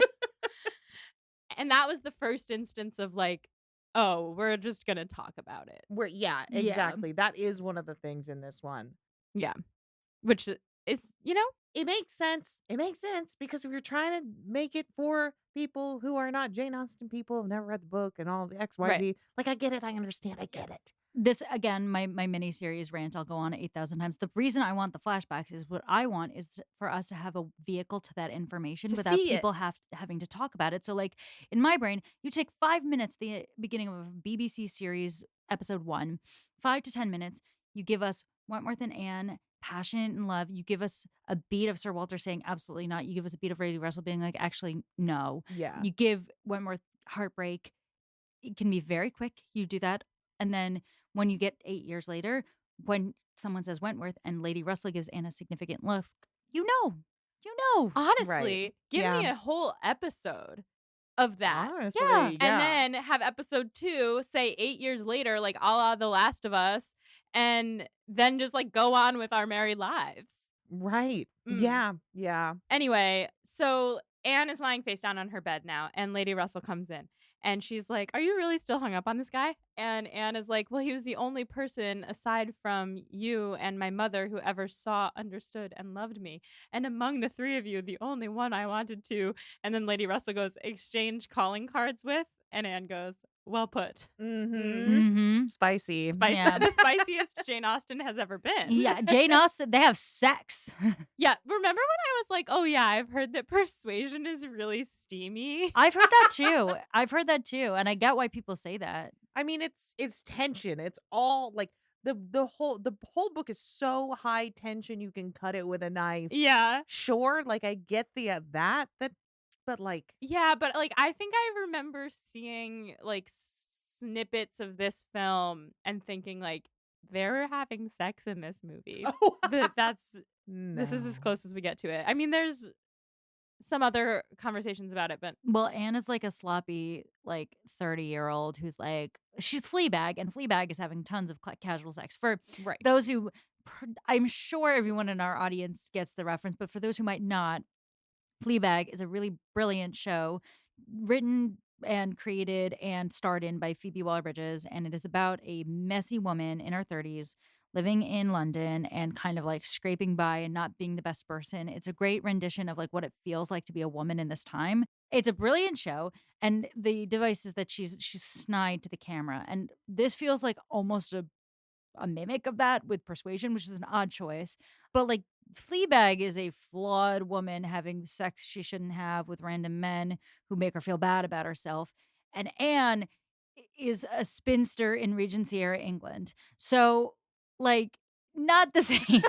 Speaker 1: And that was the first instance of like, oh, we're just gonna talk about it.
Speaker 3: Yeah,
Speaker 2: Yeah.
Speaker 3: exactly. That is one of the things in this one.
Speaker 1: Yeah, which is,
Speaker 3: It makes sense. It makes sense because we were trying to make it for people who are not Jane Austen people, have never read the book and all the XYZ.
Speaker 1: Right.
Speaker 3: Like, I get it. I understand. I get it.
Speaker 2: This again, my mini series rant. I'll go on 8,000 times. The reason I want the flashbacks is what I want is for us to have a vehicle to that information
Speaker 1: To
Speaker 2: without
Speaker 1: see it.
Speaker 2: people having to talk about it. So, like in my brain, you take 5 minutes, the beginning of a BBC series, episode 1, 5 to 10 minutes. You give us Wentworth and Anne, passion and love. You give us a beat of Sir Walter saying absolutely not. You give us a beat of Lady Russell being like actually no.
Speaker 3: Yeah.
Speaker 2: You give Wentworth heartbreak. It can be very quick. You do that. And then when you get 8 years later, when someone says Wentworth and Lady Russell gives Anne a significant look, you know.
Speaker 1: honestly, give me
Speaker 3: Yeah.
Speaker 1: a whole episode of that.
Speaker 3: Honestly,
Speaker 2: Yeah.
Speaker 3: yeah.
Speaker 1: And then have episode 2 say 8 years later, like a la The Last of Us, and then just like go on with our married lives.
Speaker 3: Right.
Speaker 1: Mm.
Speaker 3: Yeah. Yeah.
Speaker 1: Anyway, so Anne is lying face down on her bed now, and Lady Russell comes in. And she's like, are you really still hung up on this guy? And Anne is like, well, he was the only person aside from you and my mother who ever saw, understood, and loved me. And among the three of you, the only one I wanted to. And then Lady Russell goes, exchange calling cards with. And Anne goes, well put.
Speaker 2: Mm-hmm.
Speaker 3: Spicy.
Speaker 2: Yeah.
Speaker 1: The spiciest Jane Austen has ever been.
Speaker 2: Yeah, Jane Austen, they have sex.
Speaker 1: Yeah. Remember when I was like, oh, yeah, I've heard that Persuasion is really steamy?
Speaker 2: I've heard that too. And I get why people say that.
Speaker 3: I mean, it's tension. It's all like the whole book is so high tension you can cut it with a knife.
Speaker 1: Yeah.
Speaker 3: Sure, like I get the that but like
Speaker 1: Yeah, but like I think I remember seeing like snippets of this film and thinking like they're having sex in this movie. This is as
Speaker 3: no.
Speaker 1: close as we get to it. I mean, there's some other conversations about it, but
Speaker 2: Well, Anne is like a sloppy, like 30-year-old who's like, she's Fleabag, and Fleabag is having tons of casual sex. For
Speaker 3: Right.
Speaker 2: those who, I'm sure everyone in our audience gets the reference, but for those who might not, Fleabag is a really brilliant show written and created and starred in by Phoebe Waller-Bridges, and it is about a messy woman in her 30s living in London and kind of like scraping by and not being the best person. It's a great rendition of like what it feels like to be a woman in this time. It's a brilliant show, and the device is that she's snide to the camera, and this feels like almost a mimic of that with Persuasion, which is an odd choice. But like Fleabag is a flawed woman having sex she shouldn't have with random men who make her feel bad about herself. And Anne is a spinster in Regency era England. So, like, not the same.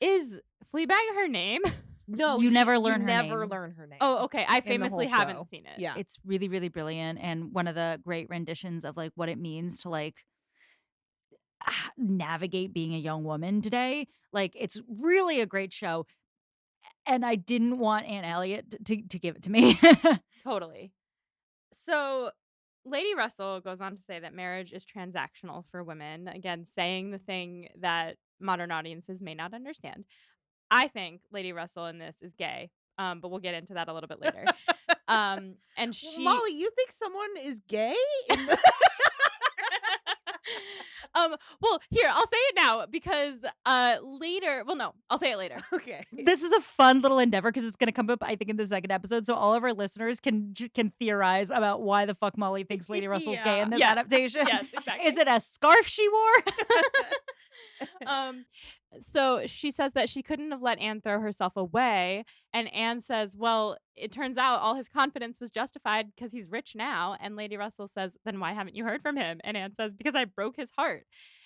Speaker 1: Is Fleabag her name?
Speaker 3: No,
Speaker 2: You never learn
Speaker 3: you
Speaker 2: her
Speaker 3: never
Speaker 2: name.
Speaker 3: learn her name.
Speaker 1: Oh, okay. I
Speaker 3: in the
Speaker 1: famously
Speaker 3: whole show.
Speaker 1: haven't seen it.
Speaker 3: Yeah.
Speaker 2: It's really, really brilliant. And one of the great renditions of like what it means to like navigate being a young woman today. Like, it's really a great show. And I didn't want Aunt Elliot to give it to me.
Speaker 1: Totally. So, Lady Russell goes on to say that marriage is transactional for women. Again, saying the thing that modern audiences may not understand. I think Lady Russell in this is gay, but we'll get into that a little bit later. And she,
Speaker 3: Molly, you think someone is gay? In the-
Speaker 1: well, here I'll say it now because later. Well, no, I'll say it later.
Speaker 3: okay.
Speaker 2: This is a fun little endeavor because it's going to come up, I think, in the second episode. So all of our listeners can theorize about why the fuck Molly thinks Lady Russell's gay in this
Speaker 1: Yeah.
Speaker 2: adaptation.
Speaker 1: Yes, exactly.
Speaker 2: Is it a scarf she wore?
Speaker 1: So she says that she couldn't have let Anne throw herself away. And Anne says, well, it turns out all his confidence was justified because he's rich now. And Lady Russell says, then why haven't you heard from him? And Anne says, because I broke his heart.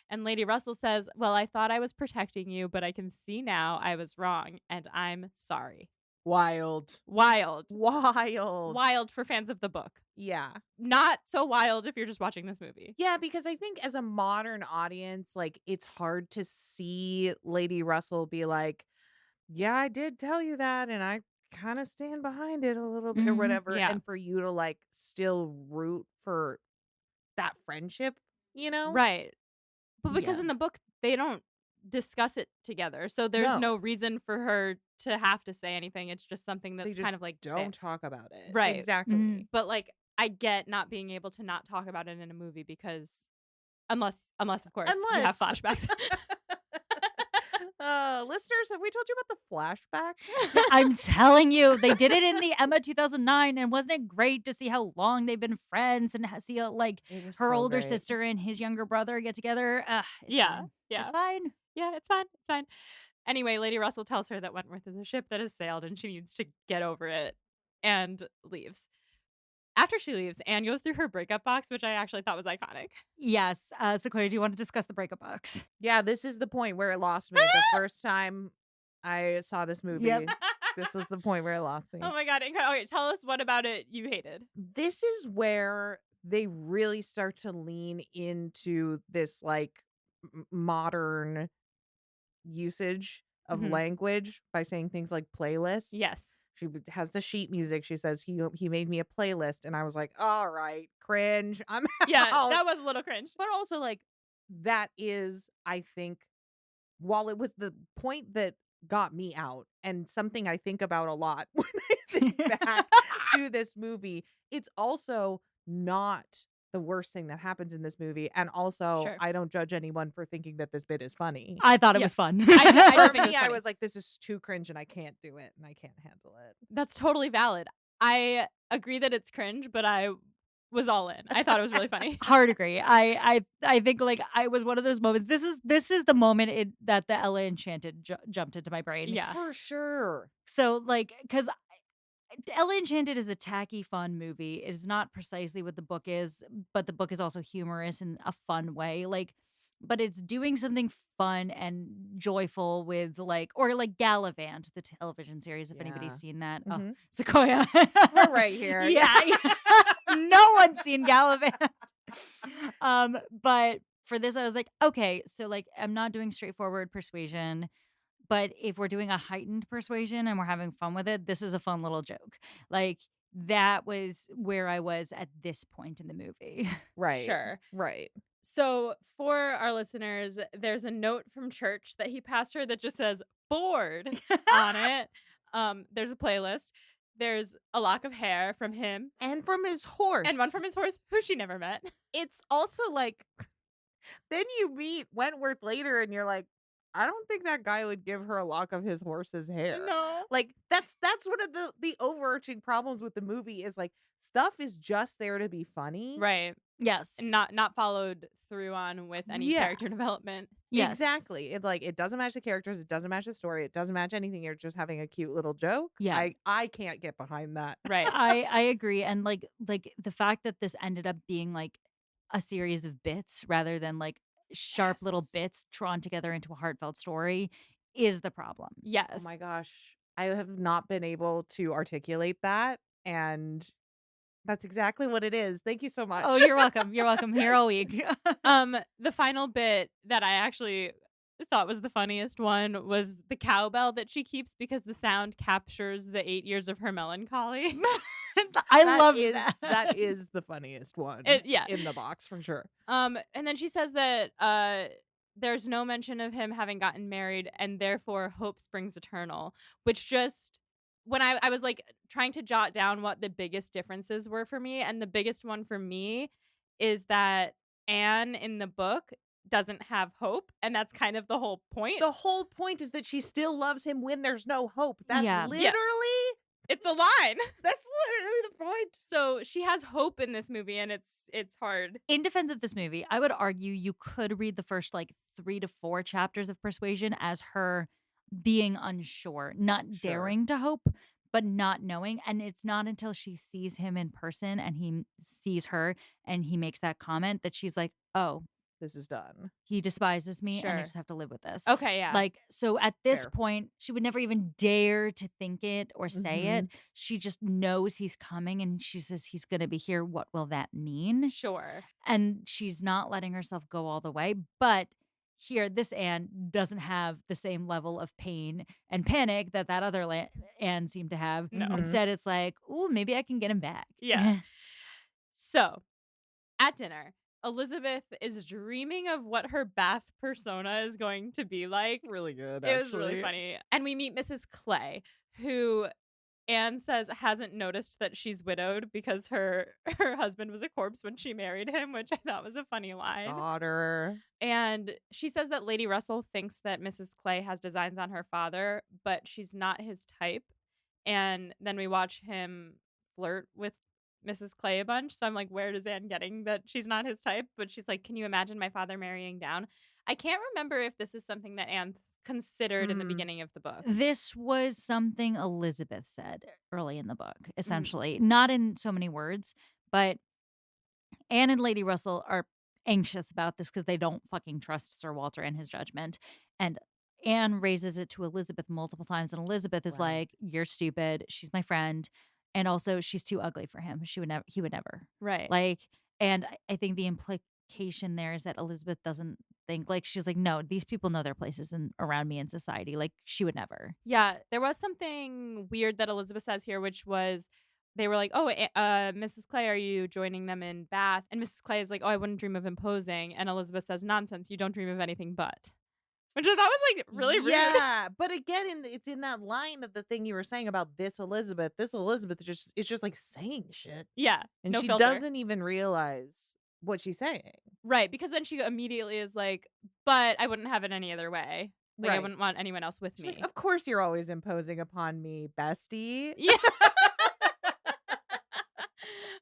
Speaker 1: And Lady Russell says, well, I thought I was protecting you, but I can see now I was wrong. And I'm sorry.
Speaker 3: Wild.
Speaker 1: Wild.
Speaker 3: Wild.
Speaker 1: Wild for fans of the book.
Speaker 3: Yeah.
Speaker 1: Not so wild if you're just watching this movie.
Speaker 3: Yeah, because I think as a modern audience, like, it's hard to see Lady Russell be like, yeah, I did tell you that, and I kind of stand behind it a little bit or
Speaker 2: Mhm.
Speaker 3: whatever.
Speaker 1: Yeah.
Speaker 3: And for you to like still root for that friendship, you know?
Speaker 1: Right. But because
Speaker 2: Yeah.
Speaker 1: in the book, they don't discuss it together. So there's no reason for her to have to say anything. It's just something
Speaker 3: They
Speaker 1: that's
Speaker 3: just
Speaker 1: kind of like
Speaker 3: don't
Speaker 1: there.
Speaker 3: talk about it.
Speaker 1: Right.
Speaker 3: Exactly.
Speaker 2: Mhm.
Speaker 1: But like I get not being able to not talk about it in a movie because unless of course you have
Speaker 3: Unless-
Speaker 1: flashbacks.
Speaker 3: Listeners, have we told you about the flashback?
Speaker 2: I'm telling you, they did it in the Emma 2009, and wasn't it great to see how long they've been friends and see like
Speaker 3: It was
Speaker 2: her
Speaker 3: so
Speaker 2: older
Speaker 3: great.
Speaker 2: sister and his younger brother get together? It's
Speaker 1: Yeah.
Speaker 2: fine.
Speaker 1: Yeah.
Speaker 2: It's fine.
Speaker 1: Yeah, it's fine. It's fine. Anyway, Lady Russell tells her that Wentworth is a ship that has sailed and she needs to get over it and leaves. After she leaves, Anne goes through her breakup box, which I actually thought was iconic.
Speaker 2: Yes. Sequoia, do you want to discuss the breakup box?
Speaker 3: Yeah, this is the point where it lost me. The first time I saw this movie,
Speaker 2: Yep.
Speaker 3: this was the point where it lost me.
Speaker 1: Oh my god! Incredible. Okay, tell us what about it you hated.
Speaker 3: This is where they really start to lean into this like modern usage of
Speaker 1: Mhm.
Speaker 3: language by saying things like playlist.
Speaker 1: Yes.
Speaker 3: She has the sheet music. She says he made me a playlist, and I was like, all right, cringe. I'm
Speaker 1: Yeah,
Speaker 3: out.
Speaker 1: that was a little cringe.
Speaker 3: But also, like, that is, I think, while it was the point that got me out and something I think about a lot when I think back to this movie, it's also not the worst thing that happens in this movie. And also,
Speaker 1: Sure.
Speaker 3: I don't judge anyone for thinking that this bit is funny.
Speaker 2: I thought it
Speaker 1: Yeah.
Speaker 2: was fun.
Speaker 1: I don't
Speaker 3: For
Speaker 1: think it was
Speaker 3: me, I
Speaker 1: funny.
Speaker 3: was like, this is too cringe and I can't do it and I can't handle it.
Speaker 1: That's totally valid. I agree that it's cringe, but I was all in. I thought it was really funny.
Speaker 2: Hard agree. I think like I was one of those moments. This is the moment that the Ella Enchanted jumped into my brain.
Speaker 1: Yeah.
Speaker 3: For sure.
Speaker 2: So like, because Ella Enchanted is a tacky, fun movie. It is not precisely what the book is, but the book is also humorous in a fun way. Like, but it's doing something fun and joyful with like, or like Gallivant, the television series. If anybody's
Speaker 3: Yeah.
Speaker 2: seen that,
Speaker 3: Mhm.
Speaker 2: Sequoia.
Speaker 3: We're right here.
Speaker 2: Yeah, no one's seen Gallivant. But for this, I was like, okay, so like, I'm not doing straightforward persuasion. But if we're doing a heightened persuasion and we're having fun with it, this is a fun little joke. Like, that was where I was at this point in the movie.
Speaker 3: Right.
Speaker 1: Sure.
Speaker 3: Right.
Speaker 1: So, for our listeners, there's a note from church that he passed her that just says bored on it. There's a playlist. There's a lock of hair from him
Speaker 3: And from his horse.
Speaker 1: and one from his horse, who she never met.
Speaker 3: It's also like, then you meet Wentworth later and you're like, I don't think that guy would give her a lock of his horse's hair.
Speaker 1: No.
Speaker 3: Like, that's one of the overarching problems with the movie is like, stuff is just there to be funny.
Speaker 1: Right.
Speaker 2: Yes.
Speaker 1: and not followed through on with any
Speaker 3: Yeah.
Speaker 1: character development.
Speaker 2: Yes.
Speaker 3: Exactly. It doesn't match the characters, it doesn't match the story, it doesn't match anything. You're just having a cute little joke.
Speaker 2: Yeah.
Speaker 3: I can't get behind that.
Speaker 1: Right.
Speaker 2: I agree, and, like, the fact that this ended up being, like, a series of bits rather than, like, sharp little
Speaker 3: Yes.
Speaker 2: bits drawn together into a heartfelt story is the problem.
Speaker 3: Oh
Speaker 1: Yes.
Speaker 3: my gosh. I have not been able to articulate that, and that's exactly what it is. Thank you so much.
Speaker 2: Oh, you're welcome, you're welcome, here all week.
Speaker 1: The final bit that I actually thought was the funniest one was the cowbell that she keeps because the sound captures the 8 years of her melancholy.
Speaker 2: I
Speaker 3: That
Speaker 2: love
Speaker 3: is
Speaker 2: that.
Speaker 3: that is the funniest one
Speaker 1: Yeah.
Speaker 3: in the box for sure.
Speaker 1: And then she says that there's no mention of him having gotten married and therefore hope springs eternal, which just when I was like trying to jot down what the biggest differences were for me, and the biggest one for me is that Anne in the book doesn't have hope, and that's kind of the whole point.
Speaker 3: The whole point is that she still loves him when there's no hope. That's
Speaker 2: Yeah.
Speaker 3: literally
Speaker 1: It's a line.
Speaker 3: that's literally the point.
Speaker 1: So she has hope in this movie, and it's hard.
Speaker 2: In defense of this movie, I would argue you could read the first, like, 3 to 4 chapters of Persuasion as her being unsure, not
Speaker 3: Sure.
Speaker 2: daring to hope, but not knowing, and it's not until she sees him in person and he sees her and he makes that comment that she's like, "Oh,
Speaker 3: This is done.
Speaker 2: he despises me and I
Speaker 1: Sure.
Speaker 2: just have to live with this."
Speaker 1: Okay, yeah.
Speaker 2: Like, so at this
Speaker 3: Fair.
Speaker 2: point, she would never even dare to think it or say it.
Speaker 3: Mhm.
Speaker 2: She just knows he's coming and she says he's going to be here. What will that mean?
Speaker 1: Sure.
Speaker 2: And she's not letting herself go all the way. But here, this Anne doesn't have the same level of pain and panic that other Anne seemed to have.
Speaker 1: No.
Speaker 3: Mhm.
Speaker 2: Instead, it's like, "Ooh, maybe I can get him back."
Speaker 1: Yeah. So, at dinner, Elizabeth is dreaming of what her Bath persona is going to be like.
Speaker 3: Really good.
Speaker 1: It was really funny. And we meet Mrs. Clay, who Anne says hasn't noticed that she's widowed because her husband was a corpse when she married him, which I thought was a funny line.
Speaker 3: Daughter.
Speaker 1: And she says that Lady Russell thinks that Mrs. Clay has designs on her father, but she's not his type. And then we watch him flirt with Mrs. Clay a bunch. So I'm like, where is Anne getting that she's not his type? But she's like, can you imagine my father marrying down? I can't remember if this is something that Anne considered in the
Speaker 3: Mm.
Speaker 1: beginning of the book.
Speaker 2: This was something Elizabeth said early in the book,
Speaker 1: Mm.
Speaker 2: essentially. Not in so many words, but Anne and Lady Russell are anxious about this because they don't fucking trust Sir Walter and his judgment. And Anne raises it to Elizabeth multiple times, and Elizabeth is
Speaker 3: Right.
Speaker 2: like, "You're stupid. She's my friend." And also, she's too ugly for him. He would never.
Speaker 1: Right.
Speaker 2: Like, and I think the implication there is that Elizabeth doesn't think, like, she's like, "No, these people know their places around me in society. Like, she would never."
Speaker 1: Yeah, there was something weird that Elizabeth says here, which was they were like, "Oh, Mrs. Clay, are you joining them in Bath?" And Mrs. Clay is like, "Oh, I wouldn't dream of imposing." And Elizabeth says, "Nonsense, you don't dream of anything but." Which I thought was like really rude.
Speaker 3: Yeah, but again, it's in that line of the thing you were saying about this Elizabeth. This Elizabeth is just like saying shit,
Speaker 1: Yeah,
Speaker 3: and
Speaker 1: no
Speaker 3: she
Speaker 1: filter.
Speaker 3: doesn't even realize what she's saying.
Speaker 1: Right, because then she immediately is like, "But I wouldn't have it any other way. Like I
Speaker 3: Right.
Speaker 1: wouldn't want anyone else with
Speaker 3: She's
Speaker 1: me."
Speaker 3: like, of course you're always imposing upon me, bestie.
Speaker 1: Yeah.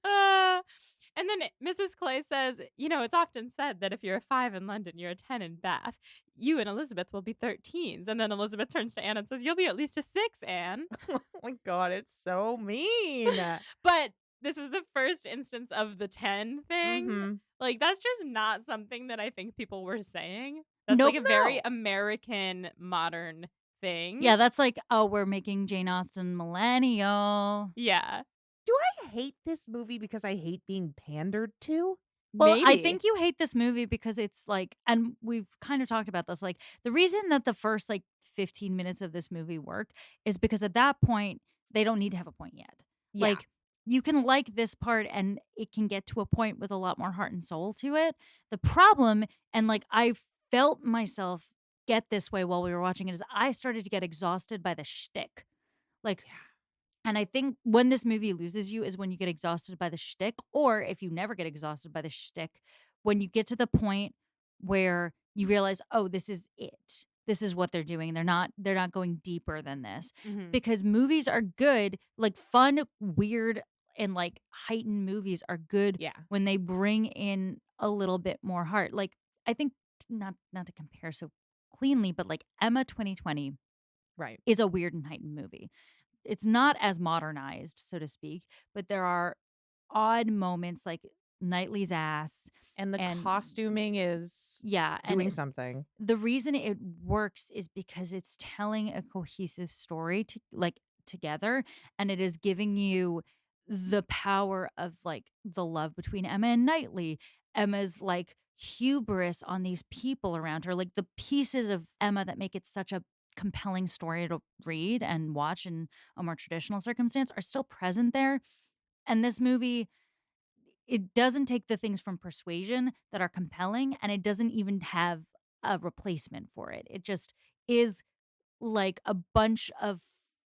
Speaker 1: Uh, and then Mrs. Clay says, it's often said that if you're a 5 in London, you're a 10 in Bath. You and Elizabeth will be 13s. And then Elizabeth turns to Anne and says, you'll be at least a 6, Anne.
Speaker 3: Oh my god, it's so mean.
Speaker 1: But this is the first instance of the 10 thing.
Speaker 3: Mhm.
Speaker 1: Like, that's just not something that I think people were saying. That's
Speaker 2: Nope.
Speaker 1: like a very
Speaker 3: No.
Speaker 1: American modern thing.
Speaker 2: Yeah, that's like, "Oh, we're making Jane Austen millennial."
Speaker 1: Yeah.
Speaker 3: Do I hate this movie because I hate being pandered to?
Speaker 2: Well, I
Speaker 1: Maybe.
Speaker 2: think you hate this movie because it's like, and we've kind of talked about this, like, the reason that the first, like, 15 minutes of this movie work is because at that point, they don't need to have a point yet.
Speaker 3: Yeah.
Speaker 2: Like, you can like this part and it can get to a point with a lot more heart and soul to it. The problem, and like, I felt myself get this way while we were watching it, is I started to get exhausted by the shtick. Like, and I think when this movie loses you is when you get exhausted by the shtick, or if you never get exhausted by the shtick, when you get to the point where you realize, oh, this is it. This is what they're doing. They're not going deeper than this.
Speaker 1: Mhm.
Speaker 2: Because movies are good, like fun, weird, and like heightened movies are good
Speaker 3: Yeah.
Speaker 2: when they bring in a little bit more heart. Like I think not to compare so cleanly, but like Emma 2020
Speaker 3: Right.
Speaker 2: is a weird and heightened movie. It's not as modernized, so to speak, but there are odd moments like Knightley's ass
Speaker 3: And the
Speaker 2: and
Speaker 3: costuming is
Speaker 2: yeah, and
Speaker 3: doing something.
Speaker 2: the reason it works is because it's telling a cohesive story to like together, and it is giving you the power of like the love between Emma and Knightley. Emma's like hubris on these people around her, like the pieces of Emma that make it such a compelling story to read and watch in a more traditional circumstance are still present there. And this movie, it doesn't take the things from Persuasion that are compelling, and it doesn't even have a replacement for it. It just is like a bunch of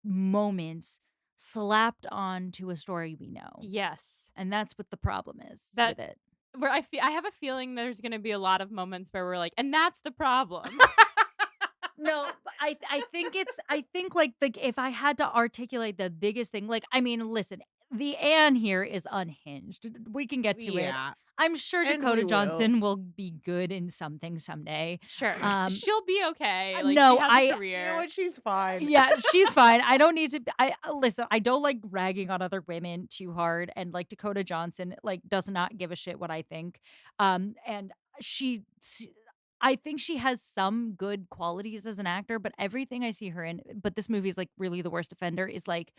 Speaker 2: moments slapped onto a story we know.
Speaker 1: Yes.
Speaker 2: And that's what the problem is
Speaker 1: That
Speaker 2: with it.
Speaker 1: where I have a feeling there's gonna be a lot of moments where we're like, and that's the problem.
Speaker 2: No, but I think like if I had to articulate the biggest thing, like I mean, listen, the Anne here is unhinged. We can get to it.
Speaker 3: Yeah.
Speaker 2: I'm sure
Speaker 3: And
Speaker 2: Dakota
Speaker 3: we will.
Speaker 2: Johnson will be good in something someday.
Speaker 1: Sure.
Speaker 2: Um,
Speaker 1: She'll be okay. Like
Speaker 2: no,
Speaker 1: she has a
Speaker 3: You
Speaker 1: career.
Speaker 3: know what? She's fine.
Speaker 2: yeah, she's fine. I don't need to. I listen. I don't like ragging on other women too hard, and like Dakota Johnson, like does not give a shit what I think. And she, I think she has some good qualities as an actor, but everything I see her in, but this movie is like really the worst offender, is like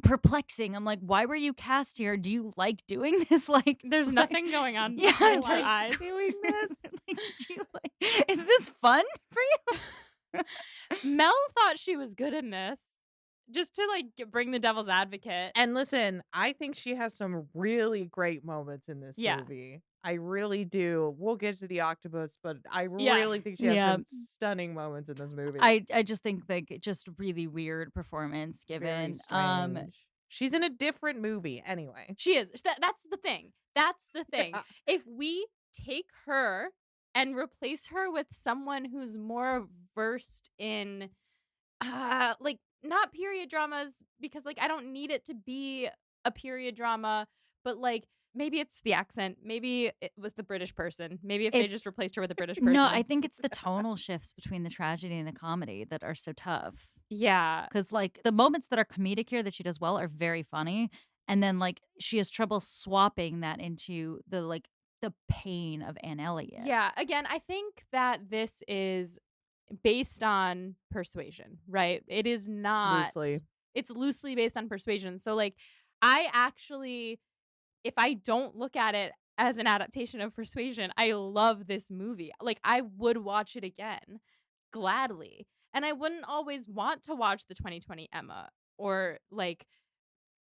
Speaker 2: perplexing. I'm like, why were you cast here? Do you like doing this? Like,
Speaker 1: There's
Speaker 2: like-
Speaker 1: nothing going on
Speaker 2: Yeah,
Speaker 1: behind
Speaker 2: it's
Speaker 1: her
Speaker 2: like-
Speaker 1: eyes.
Speaker 3: Doing this.
Speaker 2: like, do you like, is this fun for you?
Speaker 1: Mel thought she was good in this. Just to like bring the devil's advocate.
Speaker 3: And listen, I think she has some really great moments in this
Speaker 1: Yeah.
Speaker 3: movie. I really do. We'll get to the octopus, but I
Speaker 1: Yeah.
Speaker 3: really think she has
Speaker 2: Yeah.
Speaker 3: some stunning moments in this movie.
Speaker 2: I just think like just really weird performance
Speaker 3: Very
Speaker 2: given.
Speaker 3: strange. She's in a different movie anyway.
Speaker 1: She is. That's the thing. That's the thing.
Speaker 3: Yeah.
Speaker 1: If we take her and replace her with someone who's more versed in like not period dramas, because like I don't need it to be a period drama, but like maybe it's the accent, maybe it was the British person, maybe if they
Speaker 2: It's-
Speaker 1: just replaced her with a British person.
Speaker 2: No, I think it's the tonal shifts between the tragedy and the comedy that are so tough.
Speaker 1: yeah.
Speaker 2: Because like the moments that are comedic here that she does well are very funny, and then like she has trouble swapping that into the pain of Anne Elliot.
Speaker 1: Yeah, again, I think that this is based on Persuasion, right? It is not
Speaker 3: Loosely.
Speaker 1: It's loosely based on Persuasion. So like I actually, if I don't look at it as an adaptation of Persuasion, I love this movie. Like I would watch it again gladly. And I wouldn't always want to watch the 2020 Emma or like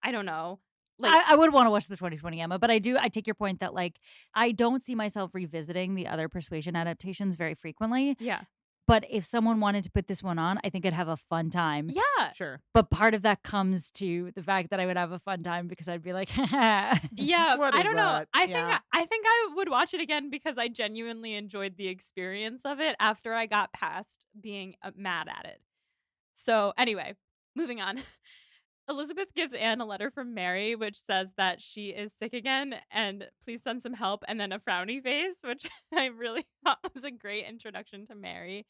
Speaker 1: I don't know. Like
Speaker 2: I would want to watch the 2020 Emma, but I take your point that like I don't see myself revisiting the other Persuasion adaptations very frequently.
Speaker 1: yeah.
Speaker 2: But if someone wanted to put this one on, I think I'd have a fun time.
Speaker 1: Yeah.
Speaker 3: Sure.
Speaker 2: But part of that comes to the fact that I would have a fun time because I'd be like,
Speaker 1: Yeah,
Speaker 3: What
Speaker 1: I
Speaker 3: is
Speaker 1: don't know.
Speaker 3: that?
Speaker 1: I
Speaker 3: Yeah.
Speaker 1: think I think I would watch it again because I genuinely enjoyed the experience of it after I got past being mad at it. So, anyway, moving on. Elizabeth gives Anne a letter from Mary which says that she is sick again and please send some help and then a frowny face, which I really thought was a great introduction to Mary.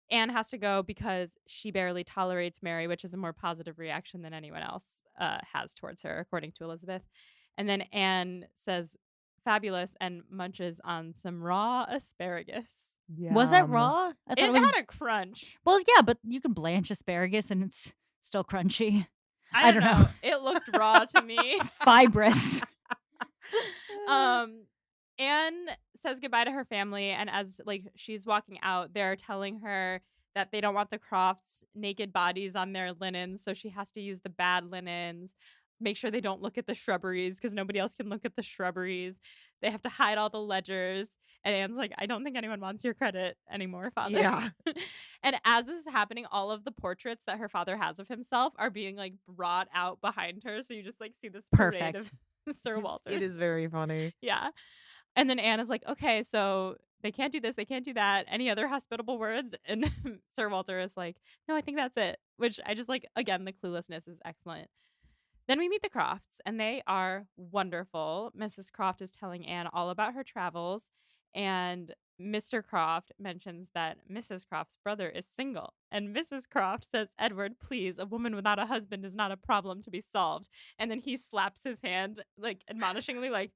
Speaker 1: Anne has to go because she barely tolerates Mary, which is a more positive reaction than anyone else has towards her, according to Elizabeth. And then Anne says, fabulous, and munches on some raw asparagus.
Speaker 2: was that
Speaker 3: Yum.
Speaker 2: raw? I
Speaker 1: It
Speaker 2: was.
Speaker 1: had a crunch.
Speaker 2: Well, yeah, but you can blanch asparagus and it's still crunchy,
Speaker 1: I
Speaker 2: don't
Speaker 1: don't
Speaker 2: know.
Speaker 1: know. It looked raw to me.
Speaker 2: fibrous.
Speaker 1: Anne says goodbye to her family, and as like she's walking out, they're telling her that they don't want the Crofts' naked bodies on their linens, so she has to use the bad linens. Make sure they don't look at the shrubberies because nobody else can look at the shrubberies. They have to hide all the ledgers. And Anne's like, I don't think anyone wants your credit anymore, father.
Speaker 3: Yeah.
Speaker 1: And as this is happening, all of the portraits that her father has of himself are being like brought out behind her. So you just like see this parade
Speaker 2: Perfect.
Speaker 1: of Sir Walters.
Speaker 3: It is very funny.
Speaker 1: Yeah. And then Anne is like, okay, so they can't do this, they can't do that. Any other hospitable words? And Sir Walter is like, no, I think that's it. Which I just like, again, the cluelessness is excellent. Then we meet the Crofts, and they are wonderful. Mrs. Croft is telling Anne all about her travels, and Mr. Croft mentions that Mrs. Croft's brother is single. And Mrs. Croft says, Edward, please, a woman without a husband is not a problem to be solved. And then he slaps his hand, like admonishingly, like,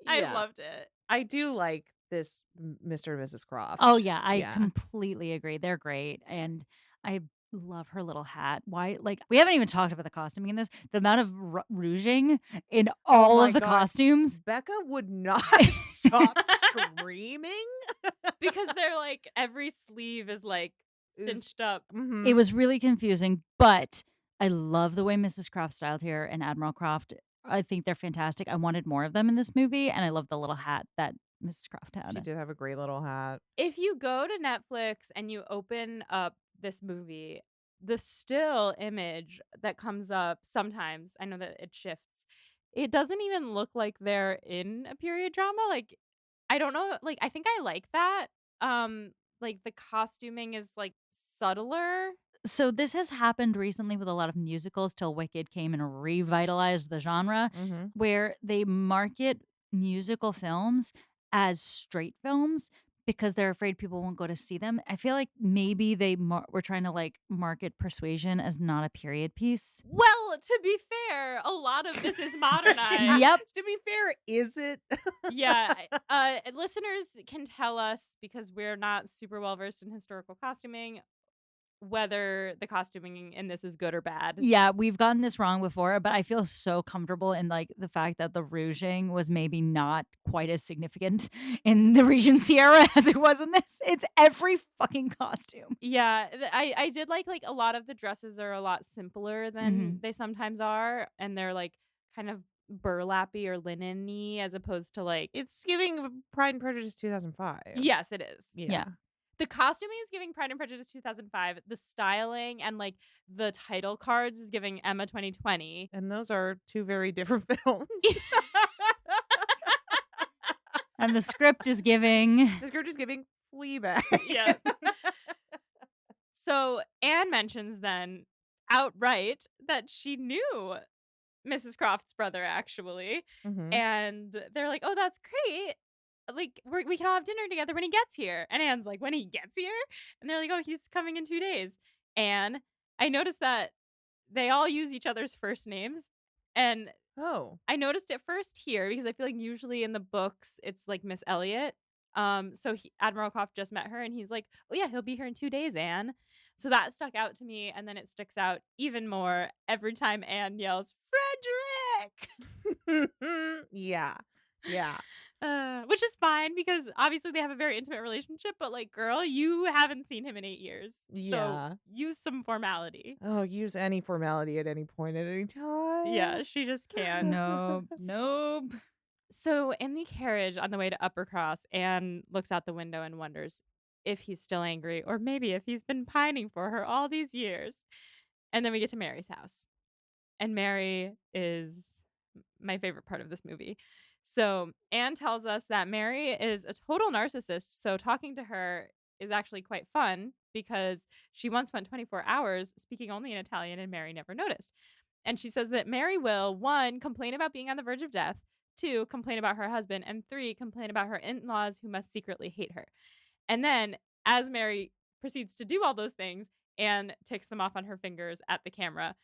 Speaker 1: I
Speaker 3: Yeah.
Speaker 1: loved it.
Speaker 3: I do like this Mr. and Mrs. Croft.
Speaker 2: Oh, yeah, I
Speaker 3: Yeah.
Speaker 2: completely agree. They're great, and I love her little hat. Why like, we haven't even talked about the costuming in this. The amount of rouging in all
Speaker 3: my
Speaker 2: of the
Speaker 3: God.
Speaker 2: costumes.
Speaker 3: Becca would not stop screaming.
Speaker 1: Because they're like, every sleeve is like cinched up.
Speaker 3: Mhm.
Speaker 2: It was really confusing, but I love the way Mrs. Croft styled here and Admiral Croft. I think they're fantastic. I wanted more of them in this movie, and I love the little hat that Mrs. Croft
Speaker 3: She
Speaker 2: had.
Speaker 3: did have a great little hat.
Speaker 1: If you go to Netflix and you open up this movie, the still image that comes up sometimes, I know that it shifts. It doesn't even look like they're in a period drama. Like, I don't know, like I think I like that. Like the costuming is like subtler.
Speaker 2: So this has happened recently with a lot of musicals till Wicked came and revitalized the genre,
Speaker 3: Mhm.
Speaker 2: where they market musical films as straight films because they're afraid people won't go to see them. I feel like maybe they were trying to like market Persuasion as not a period piece.
Speaker 1: Well, to be fair, a lot of this is modernized.
Speaker 2: Yep.
Speaker 3: To be fair, is it?
Speaker 1: Yeah. Listeners can tell us, because we're not super well versed in historical costuming, whether the costuming in this is good or bad.
Speaker 2: Yeah, we've gotten this wrong before, but I feel so comfortable in like the fact that the rouging was maybe not quite as significant in the Regency era as it was in this. It's every fucking costume.
Speaker 1: Yeah, I did like a lot of the dresses are a lot simpler than they sometimes are, and they're like kind of burlappy or linen-y as opposed to like
Speaker 3: It's giving Pride and Prejudice 2005.
Speaker 1: yes, it is.
Speaker 2: Yeah.
Speaker 1: The costuming is giving Pride and Prejudice 2005. The styling and like the title cards is giving Emma 2020.
Speaker 3: And those are two very different films.
Speaker 2: And the script is giving.
Speaker 3: The script is giving Fleabag.
Speaker 1: Yeah. So Anne mentions then outright that she knew Mrs. Croft's brother actually,
Speaker 3: Mhm.
Speaker 1: and they're like, "Oh, that's great. Like we can all have dinner together when he gets here." And Anne's like, "When he gets here?" And they're like, "Oh, he's coming in 2 days." And I noticed that they all use each other's first names, and
Speaker 3: Oh.
Speaker 1: I noticed it first here because I feel like usually in the books it's like Miss Elliot. So Admiral Croft just met her and he's like, "Oh yeah, he'll be here in 2 days, Anne." So that stuck out to me, and then it sticks out even more every time Anne yells, "Frederick!"
Speaker 3: Yeah. Yeah.
Speaker 1: Which is fine because obviously they have a very intimate relationship, but like, girl, you haven't seen him in 8 years.
Speaker 3: Yeah.
Speaker 1: So use some formality.
Speaker 3: Oh, use any formality at any point at any time.
Speaker 1: Yeah, she just can.
Speaker 2: Nope.
Speaker 1: So in the carriage on the way to Uppercross, Anne looks out the window and wonders if he's still angry or maybe if he's been pining for her all these years. And then we get to Mary's house. And Mary is my favorite part of this movie. So Anne tells us that Mary is a total narcissist. So talking to her is actually quite fun because she once spent 24 hours speaking only in Italian and Mary never noticed. And she says that Mary will, 1, complain about being on the verge of death, 2, complain about her husband, and 3, complain about her in laws who must secretly hate her. And then, as Mary proceeds to do all those things, Anne ticks them off on her fingers at the camera.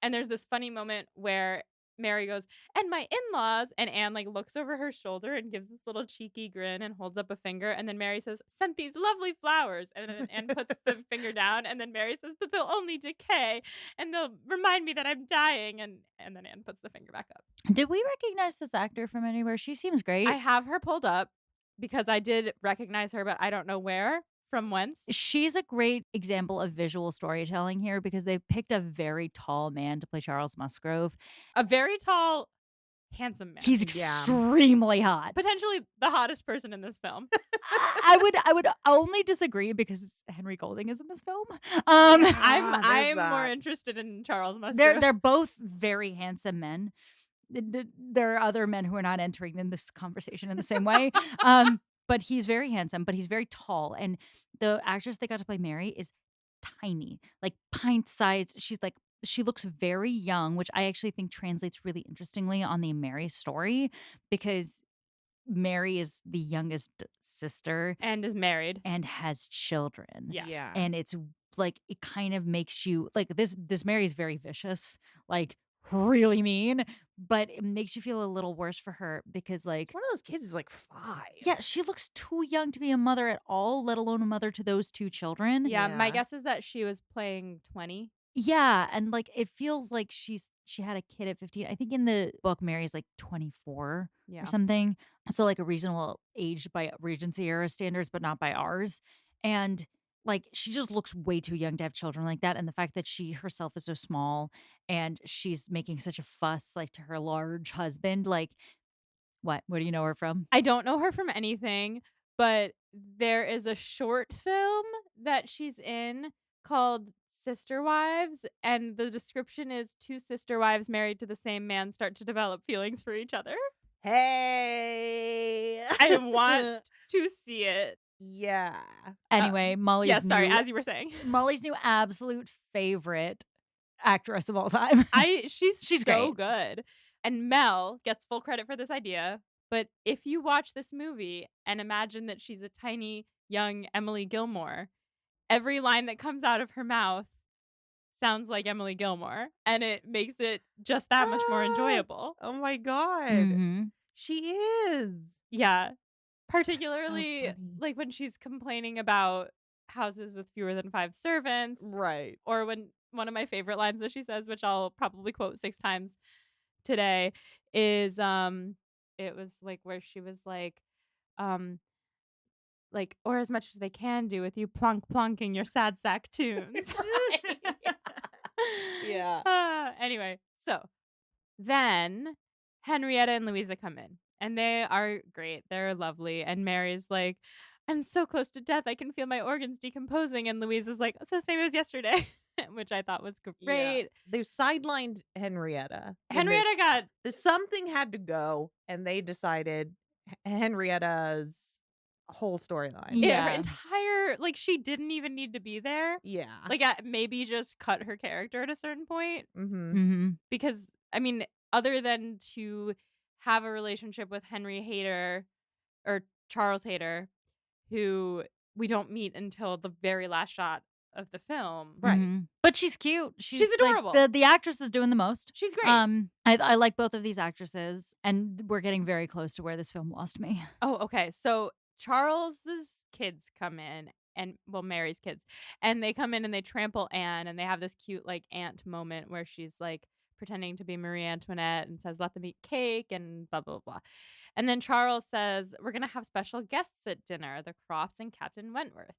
Speaker 1: And there's this funny moment where Mary goes, "And my in-laws," and Anne like looks over her shoulder and gives this little cheeky grin and holds up a finger. And then Mary says, "Sent these lovely flowers." And then Anne puts the finger down. And then Mary says, "But they'll only decay and they'll remind me that I'm dying." And then Anne puts the finger back up.
Speaker 2: Did we recognize this actor from anywhere? She seems great.
Speaker 1: I have her pulled up because I did recognize her, but I don't know where, from whence.
Speaker 2: She's a great example of visual storytelling here because they picked a very tall man to play Charles Musgrove.
Speaker 1: A very tall, handsome man.
Speaker 2: He's
Speaker 3: Yeah.
Speaker 2: extremely hot.
Speaker 1: Potentially the hottest person in this film.
Speaker 2: I would only disagree because Henry Golding is in this film.
Speaker 1: I'm
Speaker 3: there's
Speaker 1: more
Speaker 3: that.
Speaker 1: interested in Charles Musgrove.
Speaker 2: They're both very handsome men. There are other men who are not entering in this conversation in the same way. But he's very handsome, but he's very tall. And the actress they got to play Mary is tiny, like pint sized. She's like she looks very young, which I actually think translates really interestingly on the Mary story because Mary is the youngest sister
Speaker 1: And is married.
Speaker 2: and has children.
Speaker 1: Yeah.
Speaker 3: Yeah.
Speaker 2: And it's like it kind of makes you like this Mary is very vicious, like really mean, but it makes you feel a little worse for her because like
Speaker 3: One of those kids is like 5.
Speaker 2: yeah, she looks too young to be a mother at all, let alone a mother to those two children.
Speaker 1: Yeah, my
Speaker 3: Yeah.
Speaker 1: guess is that she was playing 20.
Speaker 2: Yeah, and like it feels like she had a kid at 15. I think in the book Mary's like 24
Speaker 1: Yeah.
Speaker 2: or something. So like a reasonable age by Regency era standards, but not by ours. And like she just looks way too young to have children like that. And the fact that she herself is so small and she's making such a fuss like to her large husband, like what do you know her from?
Speaker 1: I don't know her from anything, but there is a short film that she's in called Sister Wives, and the description is two sister wives married to the same man start to develop feelings for each other.
Speaker 3: Hey.
Speaker 1: I want to see it.
Speaker 3: Yeah.
Speaker 2: Anyway,
Speaker 1: Yeah, sorry, as you were saying.
Speaker 2: Molly's new absolute favorite actress of all time.
Speaker 1: She's
Speaker 2: She's
Speaker 1: so
Speaker 2: great.
Speaker 1: good. And Mel gets full credit for this idea, but if you watch this movie and imagine that she's a tiny young Emily Gilmore, every line that comes out of her mouth sounds like Emily Gilmore, and it makes it just that much more enjoyable.
Speaker 3: Oh my god.
Speaker 2: Mhm.
Speaker 3: She is.
Speaker 1: Yeah. Particularly
Speaker 3: funny.
Speaker 1: like when she's complaining about houses with fewer than 5 servants,
Speaker 3: Right.
Speaker 1: or when one of my favorite lines that she says, which I'll probably quote 6 times today, is it was like where she was um like, or as much as they can do with you plonking your sad sack tunes.
Speaker 3: Yeah.
Speaker 1: Anyway, so then Henrietta and Louisa come in, and they are great. They're lovely. And Mary's like, I'm so close to death. I can feel my organs decomposing. And Louisa's like, it's the same as yesterday, which I thought was
Speaker 3: Yeah.
Speaker 1: great.
Speaker 3: They've sidelined Henrietta. in
Speaker 1: Henrietta
Speaker 3: this.
Speaker 1: got
Speaker 3: Something had to go, and they decided Henrietta's whole storyline.
Speaker 1: her
Speaker 2: Yeah.
Speaker 1: entire, like, she didn't even need to be there.
Speaker 3: Yeah.
Speaker 1: Like, maybe just cut her character at a certain point.
Speaker 3: Mm-hmm.
Speaker 2: Mhm.
Speaker 1: Because, I mean, other than to have a relationship with Henry Hayter or Charles Hayter, who we don't meet until the very last shot of the film.
Speaker 3: Right.
Speaker 2: Mhm. But she's cute.
Speaker 1: She's
Speaker 2: like,
Speaker 1: adorable.
Speaker 2: the actress is doing the most.
Speaker 1: She's great.
Speaker 2: I like both of these actresses, and we're getting very close to where this film lost me.
Speaker 1: Oh, okay. So Charles's kids come in, and well, Mary's kids, and they come in and they trample Anne, and they have this cute like aunt moment where she's like pretending to be Marie Antoinette and says, "Let them eat cake," and blah blah blah. And then Charles says, "We're gonna have special guests at dinner: the Crofts and Captain Wentworth."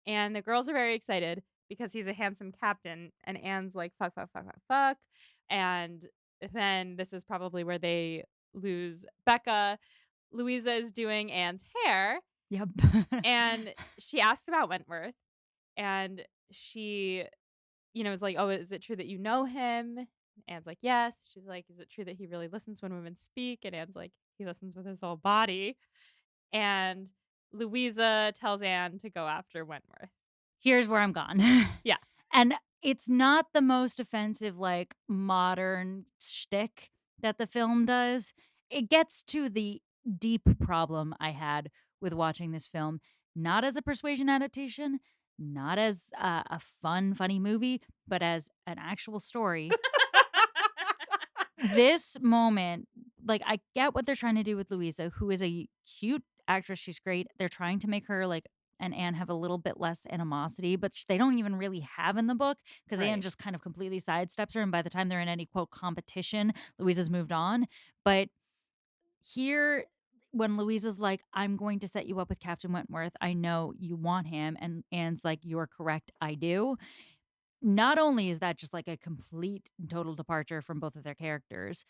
Speaker 1: And the girls are very excited because he's a handsome captain, and Anne's like, "Fuck, fuck, fuck, fuck, fuck." And then this is probably where they lose Becca. Louisa is doing Anne's hair,
Speaker 2: Yep.
Speaker 1: and she asks about Wentworth, and she, is like, "Oh, is it true that you know him?" Anne's like, "Yes." She's like, "Is it true that he really listens when women speak?" And Anne's like, "He listens with his whole body." And Louisa tells Anne to go after Wentworth.
Speaker 2: Here's where I'm gone.
Speaker 1: Yeah.
Speaker 2: And it's not the most offensive, like, modern shtick that the film does. It gets to the deep problem I had with watching this film, not as a Persuasion adaptation, not as a funny movie, but as an actual story. This moment, like, I get what they're trying to do with Louisa, who is a cute actress. She's great. They're trying to make her like and Anne have a little bit less animosity, but they don't even really have in the book because Anne
Speaker 3: Right.
Speaker 2: just kind of completely sidesteps her. And by the time they're in any quote competition, Louisa's moved on. But here, when Louisa's like, I'm going to set you up with Captain Wentworth, I know you want him. And Anne's like, you're correct, I do. Not only is that just like a complete and total departure from both of their characters,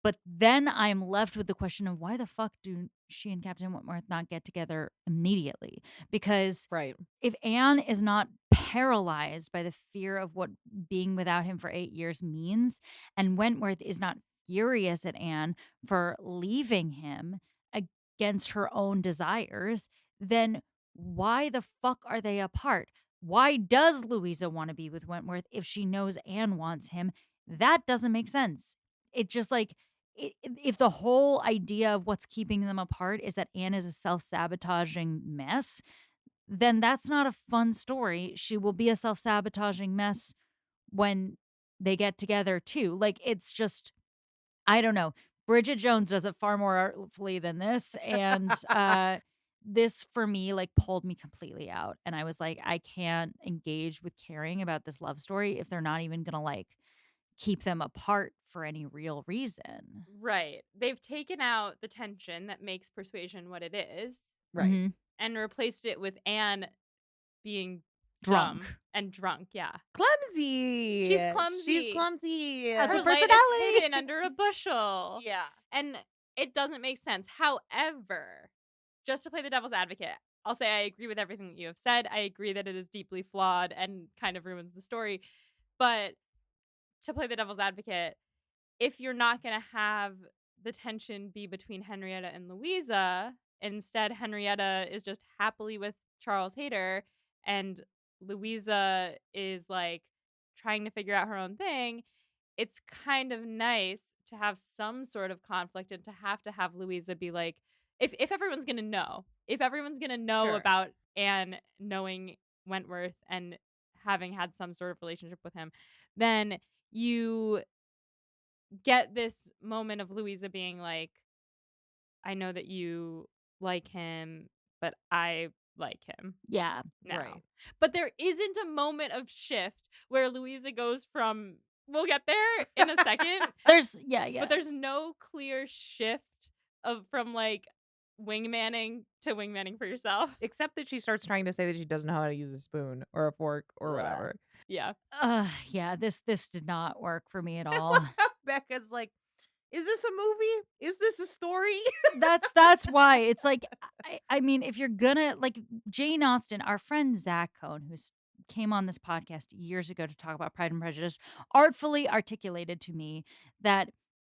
Speaker 2: but then I'm left with the question of why the fuck do she and Captain Wentworth not get together immediately? Because
Speaker 3: Right.
Speaker 2: if Anne is not paralyzed by the fear of what being without him for 8 years means, and Wentworth is not furious at Anne for leaving him against her own desires, then why the fuck are they apart? why does Louisa want to be with Wentworth if she knows Anne wants him? That doesn't make sense. It just like if the whole idea of what's keeping them apart is that Anne is a self-sabotaging mess, then that's not a fun story. She will be a self-sabotaging mess when they get together too. Like it's just I don't know. Bridget Jones does it far more artfully than this, and, this for me, like, pulled me completely out, and I was like, "I can't engage with caring about this love story if they're not even gonna, like, keep them apart for any real reason."
Speaker 1: Right. They've taken out the tension that makes Persuasion what it is
Speaker 3: Right.
Speaker 2: Mhm.
Speaker 1: and replaced it with Anne being dumb
Speaker 2: Drunk.
Speaker 1: and drunk, yeah.
Speaker 3: Clumsy.
Speaker 1: She's
Speaker 3: She's
Speaker 1: clumsy.
Speaker 3: clumsy.
Speaker 2: Has a
Speaker 1: Her light is hidden
Speaker 2: personality.
Speaker 1: under a bushel.
Speaker 3: Yeah.
Speaker 1: And it doesn't make sense. However, just to play the devil's advocate, I'll say I agree with everything that you have said. I agree that it is deeply flawed and kind of ruins the story. But to play the devil's advocate, if you're not going to have the tension be between Henrietta and Louisa, instead Henrietta is just happily with Charles Hayter and Louisa is like trying to figure out her own thing, it's kind of nice to have some sort of conflict and to have Louisa be like if everyone's going to know, if everyone's going to know
Speaker 3: Sure.
Speaker 1: about Anne knowing Wentworth and having had some sort of relationship with him, then you get this moment of Louisa being like, I know that you like him, but I like him
Speaker 2: Yeah.
Speaker 1: now.
Speaker 3: Right.
Speaker 1: But there isn't a moment of shift where Louisa goes from, we'll get there in a second,
Speaker 2: There's yeah.
Speaker 1: but there's no clear shift of from like wingmanning to wingmanning for yourself.
Speaker 3: Except that she starts trying to say that she doesn't know how to use a spoon or a fork or whatever.
Speaker 1: Yeah.
Speaker 2: Yeah, this did not work for me at all.
Speaker 3: Becca's like, is this a movie? Is this a story?
Speaker 2: That's why it's like I mean, if you're gonna like Jane Austen, our friend Zach Cohn, who's came on this podcast years ago to talk about Pride and Prejudice, artfully articulated to me that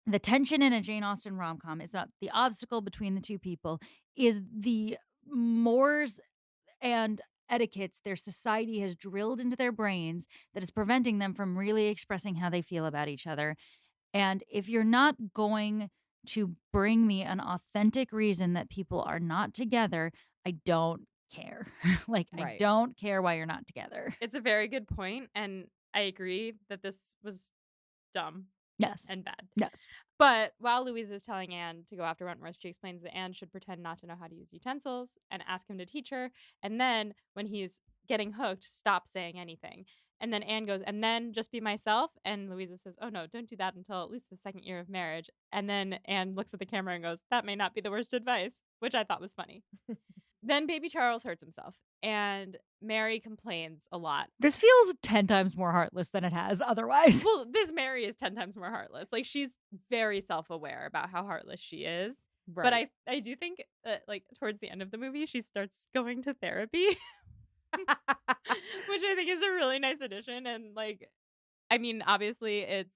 Speaker 2: the tension in a Jane Austen rom-com is not the obstacle between the two people, is the mores and etiquettes their society has drilled into their brains that is preventing them from really expressing how they feel about each other. And if you're not going to bring me an authentic reason that people are not together, I don't care. Like, I
Speaker 3: Right.
Speaker 2: don't care why you're not together.
Speaker 1: It's a very good point, and I agree that this was dumb
Speaker 2: Yes.
Speaker 1: and bad.
Speaker 2: Yes.
Speaker 1: But while Louisa is telling Anne to go after Wentworth, she explains that Anne should pretend not to know how to use utensils and ask him to teach her. And then when he's getting hooked, stop saying anything. And then Anne goes, and then just be myself. And Louisa says, oh no, don't do that until at least the second year of marriage. And then Anne looks at the camera and goes, that may not be the worst advice, which I thought was funny. Then baby Charles hurts himself, and Mary complains a lot.
Speaker 2: This feels 10 times more heartless than it has otherwise.
Speaker 1: Well, this Mary is 10 times more heartless. Like, she's very self-aware about how heartless she is.
Speaker 3: Right.
Speaker 1: But I do think that, like, towards the end of the movie, she starts going to therapy, which I think is a really nice addition. And, like, I mean, obviously, it's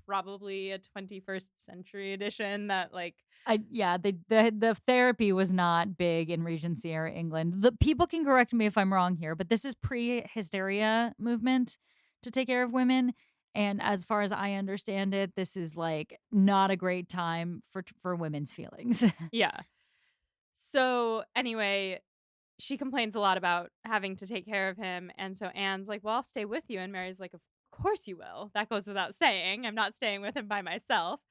Speaker 1: probably a 21st century edition that, like,
Speaker 2: The therapy was not big in Regency era England. The people can correct me if I'm wrong here, but this is pre-hysteria movement to take care of women. And as far as I understand it, this is like not a great time for women's feelings.
Speaker 1: yeah. So, anyway, she complains a lot about having to take care of him. And so Anne's like, well, I'll stay with you. And Mary's like, of course you will. That goes without saying. I'm not staying with him by myself.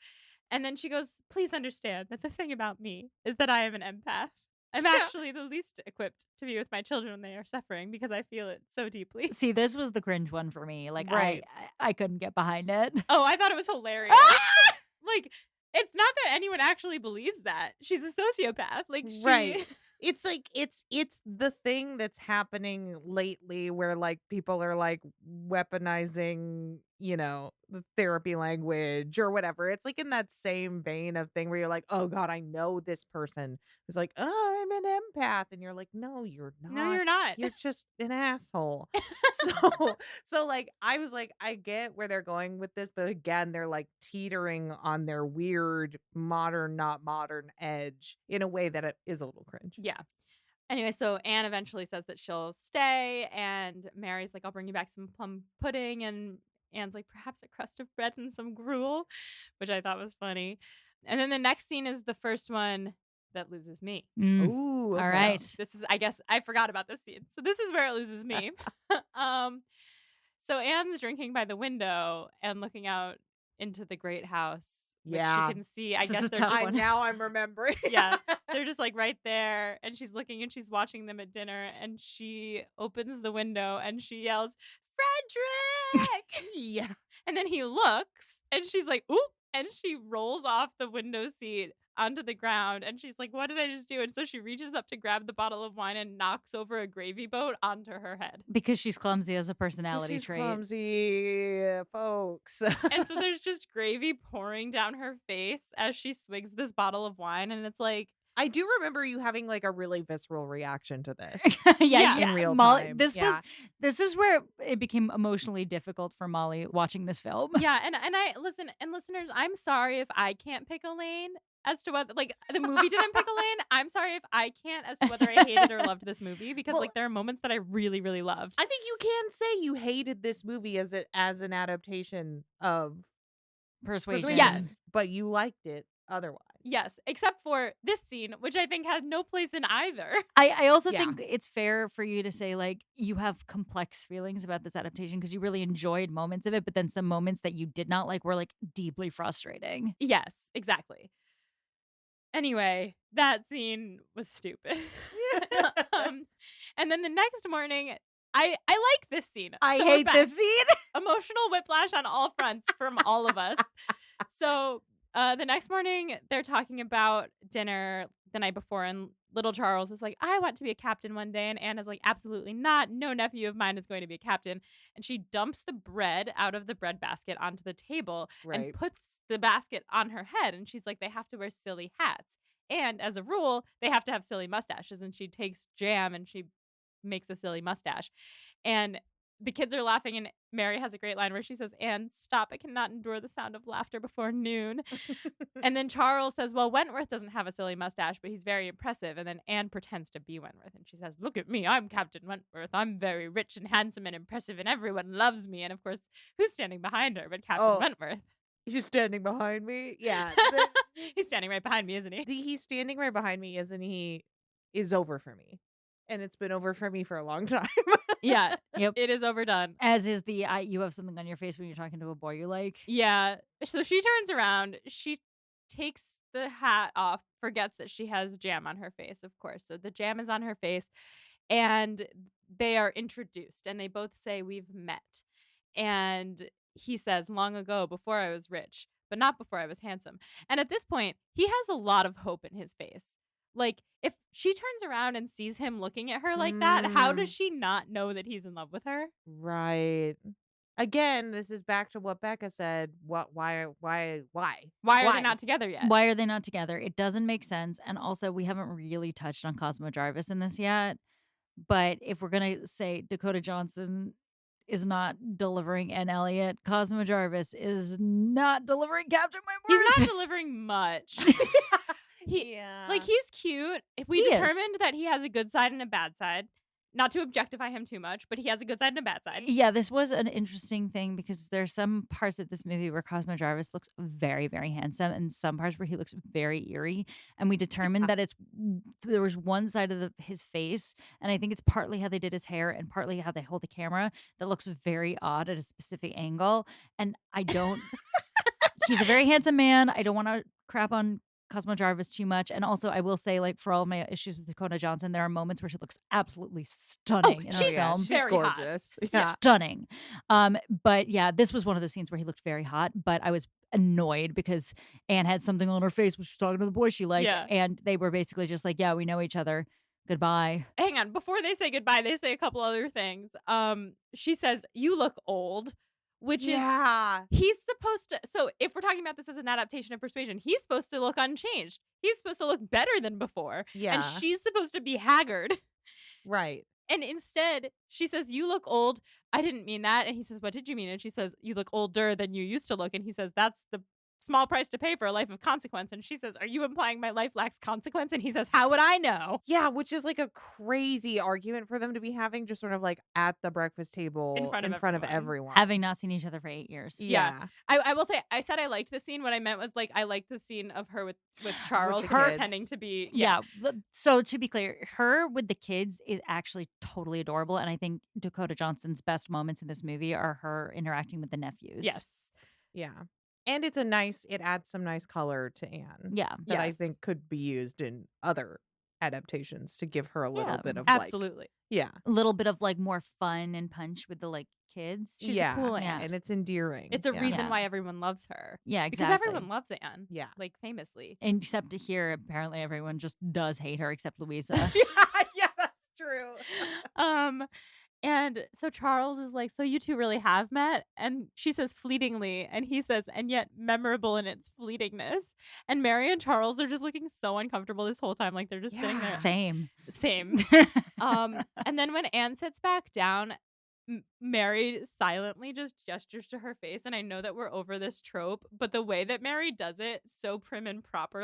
Speaker 1: And then she goes, please understand that the thing about me is that I am an empath. I'm
Speaker 3: Yeah.
Speaker 1: actually the least equipped to be with my children when they are suffering because I feel it so deeply.
Speaker 2: See, this was the cringe one for me. Like
Speaker 3: Right.
Speaker 2: I couldn't get behind it.
Speaker 1: Oh, I thought it was hilarious. Like, it's not that anyone actually believes that. She's a sociopath. Like, she.
Speaker 3: Right. It's like it's the thing that's happening lately where like people are like weaponizing, the therapy language or whatever. It's like in that same vein of thing where you're like, "Oh god, I know this person who's like, "Oh, I'm an empath." And you're like, "No, you're not.
Speaker 1: No, you're not.
Speaker 3: You're just an asshole." So like I was like, I get where they're going with this, but again, they're like teetering on their weird modern, not modern edge in a way that it is a little cringe.
Speaker 1: Yeah. Anyway, so Anne eventually says that she'll stay, and Mary's like, "I'll bring you back some plum pudding," and Anne's like, "Perhaps a crust of bread and some gruel," which I thought was funny. And then the next scene is the first one that loses me.
Speaker 2: Mm.
Speaker 3: Ooh,
Speaker 2: All
Speaker 3: okay.
Speaker 2: right.
Speaker 1: So this is, I guess, I forgot about this scene. So this is where it loses me. um, so Anne's drinking by the window and looking out into the great house, which she
Speaker 3: Yeah.
Speaker 1: can see. I
Speaker 2: This is
Speaker 1: guess
Speaker 2: a
Speaker 1: they're
Speaker 2: tough
Speaker 1: just
Speaker 2: one.
Speaker 3: Now I'm remembering.
Speaker 1: yeah, they're just like right there, and she's looking and she's watching them at dinner, and she opens the window and she yells, "Frederick!"
Speaker 3: Yeah.
Speaker 1: And then he looks and she's like, "Oop!" And she rolls off the window seat onto the ground, and she's like, "What did I just do?" And so she reaches up to grab the bottle of wine and knocks over a gravy boat onto her head.
Speaker 2: Because she's clumsy as a
Speaker 3: 'Cause
Speaker 2: personality
Speaker 3: she's
Speaker 2: trait.
Speaker 3: clumsy, folks.
Speaker 1: And so there's just gravy pouring down her face as she swigs this bottle of wine, and it's like,
Speaker 3: I do remember you having like a really visceral reaction to this
Speaker 1: Yeah.
Speaker 3: in real
Speaker 2: Molly,
Speaker 3: time.
Speaker 2: this
Speaker 3: Yeah.
Speaker 2: is where it became emotionally difficult for Molly watching this film.
Speaker 1: yeah, and I listen, and listeners, I'm sorry if I can't pick a lane as to whether, like, the movie didn't pick a lane. I'm sorry if I can't as to whether I hated or loved this movie, because
Speaker 2: Well-
Speaker 1: like there are moments that I really, really loved.
Speaker 3: I think you can say you hated this movie as an adaptation of
Speaker 2: Persuasion.
Speaker 1: Yes.
Speaker 3: but you liked it otherwise.
Speaker 1: Yes, except for this scene, which I think had no place in either.
Speaker 2: I also
Speaker 3: Yeah.
Speaker 2: think it's fair for you to say, like, you have complex feelings about this adaptation because you really enjoyed moments of it, but then some moments that you did not like were, like, deeply frustrating.
Speaker 1: Yes, exactly. Anyway, that scene was stupid. And then the next morning, I like this scene.
Speaker 2: I
Speaker 1: So we're
Speaker 2: hate
Speaker 1: back.
Speaker 2: this scene.
Speaker 1: Emotional whiplash on all fronts from all of us. So the next morning, they're talking about dinner the night before, and little Charles is like, "I want to be a captain one day," and Anna's like, "Absolutely not. No nephew of mine is going to be a captain." And she dumps the bread out of the bread basket onto the table and
Speaker 3: Right.
Speaker 1: puts the basket on her head, and she's like, "They have to wear silly hats. And as a rule, they have to have silly mustaches." And she takes jam and she makes a silly mustache. And the kids are laughing, and Mary has a great line where she says, "Anne, stop. I cannot endure the sound of laughter before noon." And then Charles says, "Well, Wentworth doesn't have a silly mustache, but he's very impressive." And then Anne pretends to be Wentworth, and she says, "Look at me. I'm Captain Wentworth. I'm very rich and handsome and impressive, and everyone loves me." And of course, who's standing behind her but Captain
Speaker 3: Oh.
Speaker 1: Wentworth?
Speaker 3: He's standing behind me. Yeah.
Speaker 1: He's standing right behind me, isn't he?
Speaker 3: He's standing right behind me, isn't he? Is over for me. And it's been over for me for a long time.
Speaker 1: Yeah.
Speaker 2: Yep.
Speaker 1: It is overdone.
Speaker 2: As is the you have something on your face when you're talking to a boy you like.
Speaker 1: Yeah. So she turns around. She takes the hat off, forgets that she has jam on her face, of course. So the jam is on her face, and they are introduced, and they both say, "We've met." And he says, "Long ago, before I was rich, but not before I was handsome." And at this point, he has a lot of hope in his face. Like, if she turns around and sees him looking at her like that, how does she not know that he's in love with her?
Speaker 3: Right. Again, this is back to what Becca said. What? Why?
Speaker 1: Why are they not together yet?
Speaker 2: Why are they not together? It doesn't make sense. And also, we haven't really touched on Cosmo Jarvis in this yet. But if we're going to say Dakota Johnson is not delivering Anne Elliot, Cosmo Jarvis is not delivering Captain
Speaker 1: He's
Speaker 2: Wentworth.
Speaker 1: not delivering much. Like, he's cute. If we
Speaker 2: He is.
Speaker 1: determined that he has a good side and a bad side, not to objectify him too much, but he has a good side and a bad side.
Speaker 2: Yeah, this was an interesting thing because there's some parts of this movie where Cosmo Jarvis looks very, very handsome, and some parts where he looks very eerie. And we determined that there was one side of his face, and I think it's partly how they did his hair and partly how they hold the camera that looks very odd at a specific angle. And I don't. He's a very handsome man. I don't want to crap on Cosmo Jarvis too much. And also, I will say, like, for all of my issues with Dakota Johnson, there are moments where she looks absolutely stunning in
Speaker 1: she's
Speaker 2: her film.
Speaker 3: She's
Speaker 1: very hot.
Speaker 3: gorgeous. Yeah.
Speaker 2: Stunning. But yeah, this was one of those scenes where he looked very hot, but I was annoyed because Anne had something on her face when she was talking to the boy she liked.
Speaker 1: Yeah.
Speaker 2: And they were basically just like, yeah, we know each other. Goodbye.
Speaker 1: Hang on, before they say goodbye, they say a couple other things. She says, "You look old," which is he's supposed to. So if we're talking about this as an adaptation of Persuasion, he's supposed to look unchanged. He's supposed to look better than before.
Speaker 3: Yeah.
Speaker 1: And she's supposed to be haggard.
Speaker 3: Right.
Speaker 1: And instead, she says, "You look old." "I didn't mean that." And he says, "What did you mean?" And she says, "You look older than you used to look." And he says, "That's the small price to pay for a life of consequence. And she says, are you implying my life lacks consequence? And he says, how would I know?
Speaker 3: Yeah, which is like a crazy argument for them to be having just sort of like at the breakfast table
Speaker 1: In
Speaker 3: in
Speaker 1: front
Speaker 3: front
Speaker 1: of
Speaker 3: of
Speaker 1: everyone.
Speaker 3: everyone.
Speaker 2: Having not seen each other for 8 years.
Speaker 1: Yeah.
Speaker 3: Yeah.
Speaker 1: I will say, I said I liked the scene. What I meant was like, I liked the scene of her with Charles
Speaker 3: the
Speaker 1: pretending
Speaker 3: kids.
Speaker 1: to be,
Speaker 2: Yeah. So to be clear, her with the kids is actually totally adorable. And I think Dakota Johnson's best moments in this movie are her interacting with the nephews.
Speaker 1: Yes.
Speaker 3: Yeah. And it adds some nice color to Anne
Speaker 2: Yeah.
Speaker 3: that I
Speaker 1: Yes.
Speaker 3: think could be used in other adaptations to give her a little
Speaker 2: Yeah,
Speaker 3: bit of
Speaker 1: Absolutely.
Speaker 3: yeah.
Speaker 2: A little bit of like more fun and punch with the like kids.
Speaker 1: She's a cool
Speaker 2: Yeah.
Speaker 1: aunt.
Speaker 3: And it's endearing.
Speaker 1: It's a
Speaker 3: Yeah.
Speaker 1: reason
Speaker 2: Yeah.
Speaker 1: why everyone loves her.
Speaker 2: Yeah,
Speaker 1: Because
Speaker 2: exactly.
Speaker 1: everyone loves Anne.
Speaker 3: Yeah.
Speaker 1: Like, famously.
Speaker 2: And except to here, apparently everyone just does hate her except Louisa.
Speaker 3: Yeah, that's true.
Speaker 1: And so Charles is like, so you two really have met? And she says fleetingly, and he says, and yet memorable in its fleetingness. And Mary and Charles are just looking so uncomfortable this whole time. Like they're just sitting there.
Speaker 2: Same.
Speaker 1: And then when Anne sits back down, Mary silently just gestures to her face. And I know that we're over this trope, but the way that Mary does it, so prim and proper,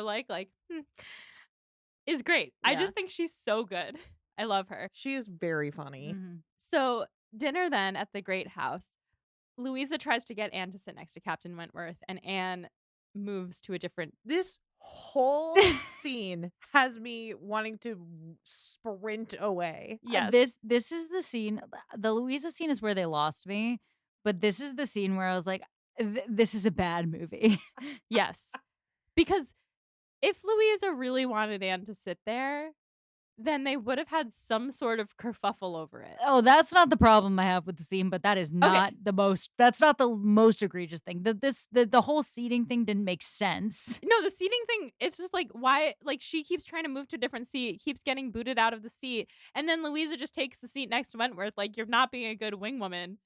Speaker 1: is great. I
Speaker 2: Yeah.
Speaker 1: just think she's so good. I love her.
Speaker 3: She is very funny.
Speaker 2: Mhm.
Speaker 1: So, dinner then at the Great House. Louisa tries to get Anne to sit next to Captain Wentworth, and Anne moves to a different.
Speaker 3: This whole scene has me wanting to sprint away.
Speaker 1: Yes.
Speaker 2: This is the scene. The Louisa scene is where they lost me, but this is the scene where I was like, this is a bad movie.
Speaker 1: Yes. Because if Louisa really wanted Anne to sit there, then they would have had some sort of kerfuffle over it.
Speaker 2: Oh, that's not the problem I have with the scene, but that is not that's not the most egregious thing. The whole seating thing didn't make sense.
Speaker 1: No, the seating thing, it's just like, why? Like, she keeps trying to move to a different seat, keeps getting booted out of the seat. And then Louisa just takes the seat next to Wentworth. Like, you're not being a good wing woman.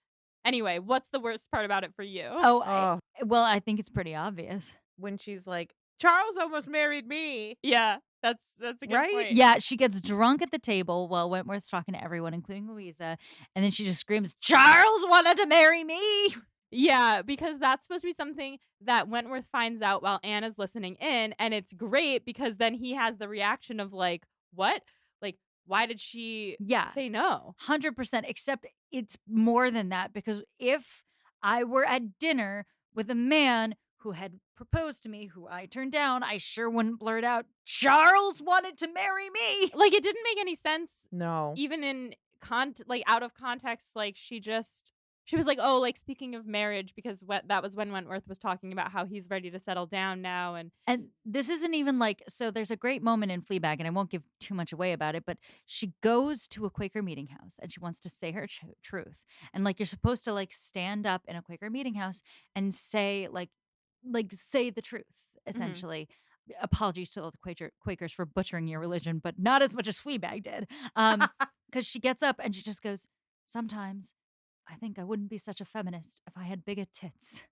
Speaker 1: Anyway, what's the worst part about it for you?
Speaker 2: Oh, well, I think it's pretty obvious.
Speaker 3: When she's like, Charles almost married me.
Speaker 1: Yeah, that's a good
Speaker 3: Right?
Speaker 1: point.
Speaker 2: Yeah, she gets drunk at the table while Wentworth's talking to everyone, including Louisa, and then she just screams, "Charles wanted to marry me!"
Speaker 1: Yeah, because that's supposed to be something that Wentworth finds out while Anne is listening in, and it's great because then he has the reaction of like, what? Like, why did she say no?
Speaker 2: 100%, except it's more than that, because if I were at dinner with a man who had proposed to me, who I turned down, I sure wouldn't blurt out, "Charles wanted to marry me!"
Speaker 1: Like, it didn't make any sense.
Speaker 3: No.
Speaker 1: Even in out of context, like she was like, oh, like speaking of marriage, because that was when Wentworth was talking about how he's ready to settle down now.
Speaker 2: And this isn't even like, so there's a great moment in Fleabag, and I won't give too much away about it, but she goes to a Quaker meeting house and she wants to say her truth. And like, you're supposed to like stand up in a Quaker meeting house and say say the truth, essentially. Apologies to all the Quakers for butchering your religion, but not as much as Fleabag did. Because she gets up and she just goes, sometimes I think I wouldn't be such a feminist if I had bigger tits.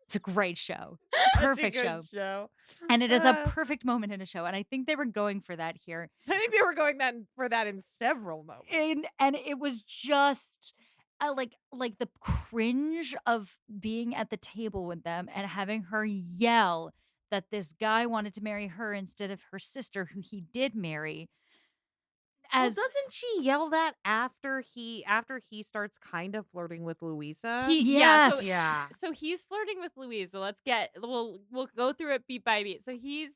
Speaker 2: It's a great show. Perfect
Speaker 3: show.
Speaker 2: And it is a perfect moment in a show. And I think they were going for that here.
Speaker 3: I think they were going for that in several moments.
Speaker 2: And it was just like the cringe of being at the table with them and having her yell that this guy wanted to marry her instead of her sister, who he did marry.
Speaker 3: Well, doesn't she yell that after he starts kind of flirting with Louisa?
Speaker 1: So he's flirting with Louisa. We'll go through it beat by beat. So he's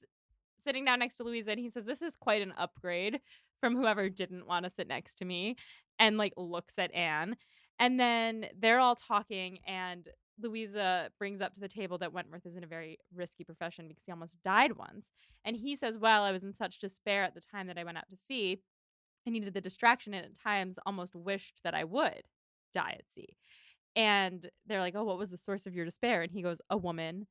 Speaker 1: sitting down next to Louisa and he says, "This is quite an upgrade from whoever didn't want to sit next to me," and like looks at Anne. And then they're all talking, and Louisa brings up to the table that Wentworth is in a very risky profession because he almost died once. And he says, "Well, I was in such despair at the time that I went out to sea. I needed the distraction, and at times almost wished that I would die at sea." And they're like, "Oh, what was the source of your despair?" And he goes, "A woman."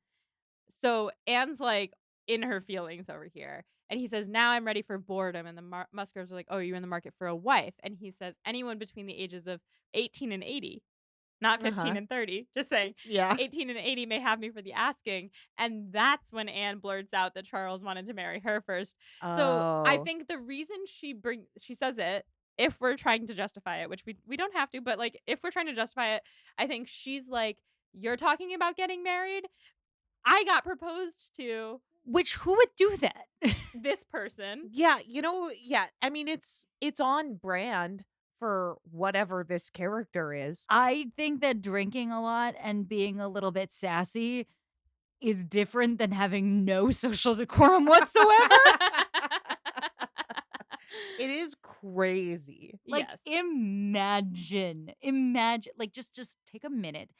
Speaker 1: So Anne's like in her feelings over here. And he says, "Now I'm ready for boredom." And the Musgroves are like, "Oh, are you in the market for a wife?" And he says, "Anyone between the ages of 18 and 80. Not 15 and 30. Just saying.
Speaker 3: Yeah.
Speaker 1: 18 and 80 may have me for the asking." And that's when Anne blurts out that Charles wanted to marry her first. So I think the reason she says it, if we're trying to justify it, which we don't have to, but like if we're trying to justify it, I think she's like, you're talking about getting married. I got proposed to
Speaker 2: Which who would do that?
Speaker 1: this person.
Speaker 3: Yeah, yeah. I mean, it's on brand for whatever this character is.
Speaker 2: I think that drinking a lot and being a little bit sassy is different than having no social decorum whatsoever.
Speaker 3: It is crazy.
Speaker 2: Like,
Speaker 1: Yes.
Speaker 2: imagine, like, just take a minute